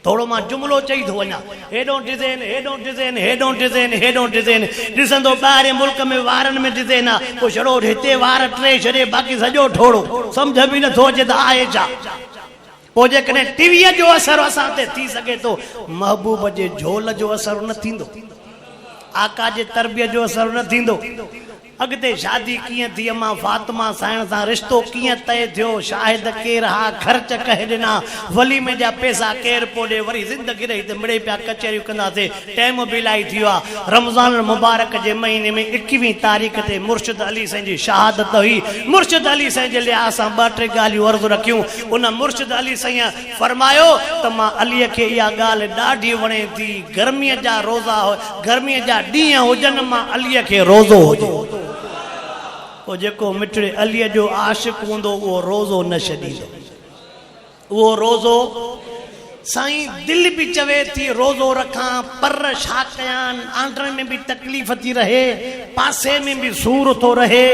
थोड़ो मां जुमिलो चई थो वञा हेॾो डिज़ाइन हेॾो डिज़ाइन हेॾो डिज़ाइन हेॾो डिज़ाइन ॾिसंदो ॿाहिरि मुल्क में वारनि में डिज़ाइन आहे पोइ छड़ो हिते वार टे छॾे बाक़ी सॼो ठोड़ो सम्झ बि नथो अचे त आहे छा पोइ जेकॾहिं टीवीअ जो असर असां ते थी सघे थो महबूब जे झोल जो असर न थींदो आका जे तरबियत जो असर न थींदो अॻिते शादी कीअं थी अम्मा फातिमा साइण सां रिश्तो कीअं तय थियो शाहिद केरु हा ख़र्च कंहिं ॾिना वलीमे जा पैसा केरु पोइ वरी ज़िंदगी रही त मिड़े पिया कचहरियूं कंदासीं टाइम बि इलाही थी वियो आहे रमज़ान मुबारक जे महीने में 21 तारीख़ ते मुर्शिद अली साईं जी शहादत हुई मुर्शिद अली साईं जे लिहाज़ सां 2-3 ॻाल्हियूं अर्ज़ु रखियूं उन मुर्शिद अली साईं फरमायो त मां अलीअ खे इहा ॻाल्हि ॾाढी वणे थी गर्मीअ जा रोज़ा गर्मीअ जा ॾींहं हुजनि मां अलीअ खे रोज़ो हुजे वो जेको मिठड़े अलीअ जो आशिक हूंदो उहो रोज़ो न छॾींदो उहो रोज़ो साईं दिलि बि चवे थी रोज़ो रखां पर छा कयां आंडनि में बि तकलीफ़ थी रहे पासे में बि सूर थो रहे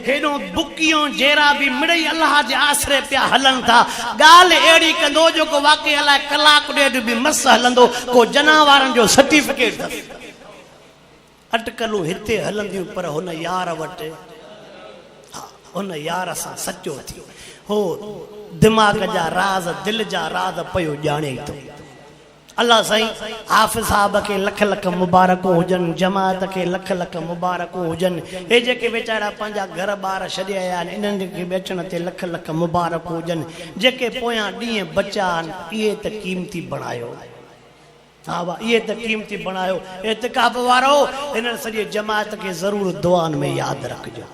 हेॾो बुकियूं जहिड़ा बि मिड़ई अलाह जे आसरे पिया हलनि था ॻाल्हि अहिड़ी कंदो जेको वाक़ई अलाए कलाक ॾेढ बि मस हलंदो को जनावरनि जो सर्टिफिकेट अथसि अटकलूं हिते हलंदियूं पर हुन यार वटि उन यार सां सचो थी हो दिमाग़ जा राज़ दिल जा राज़ पयो ॼाणे थो अल्लाह साईं हाफ़िज़ साहब खे लख लख मुबारकूं हुजनि जमात खे लख लख मुबारकूं हुजनि हे जेके वेचारा पंहिंजा घर ॿार छॾे आया आहिनि इन्हनि खे बि अचण ते लख लख मुबारकूं हुजनि जेके पोयां ॾींहं बचा आहिनि इहे त क़ीमती बणायो हा वाह इहे त क़ीमती बणायो एतिकाफ़ वारो हिन सॼे जमात खे ज़रूरु दुआनि में यादि रखिजो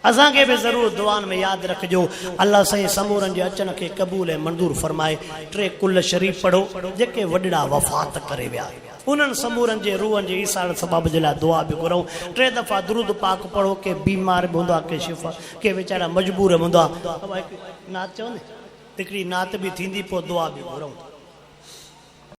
असांखे बि ज़रूरु दुआनि में यादि रखिजो अल्लाह साईं समूरनि जे अचण खे क़बूल ऐं मंज़ूर फरमाए 3 कुल शरीफ़ पढ़ो जेके वॾड़ा वफ़ात करे विया उन्हनि समूरनि जे रूहनि जे ईसाड़ सबब जे लाइ दुआ बि घुरूं 3 दफ़ा दुरूद पाक पढ़ो के बीमार बि हूंदो आहे के शिफ़ा के वीचारा मजबूर हूंदा नात चवंदे हिकिड़ी नात बि थींदी पोइ दुआ बि घुरूं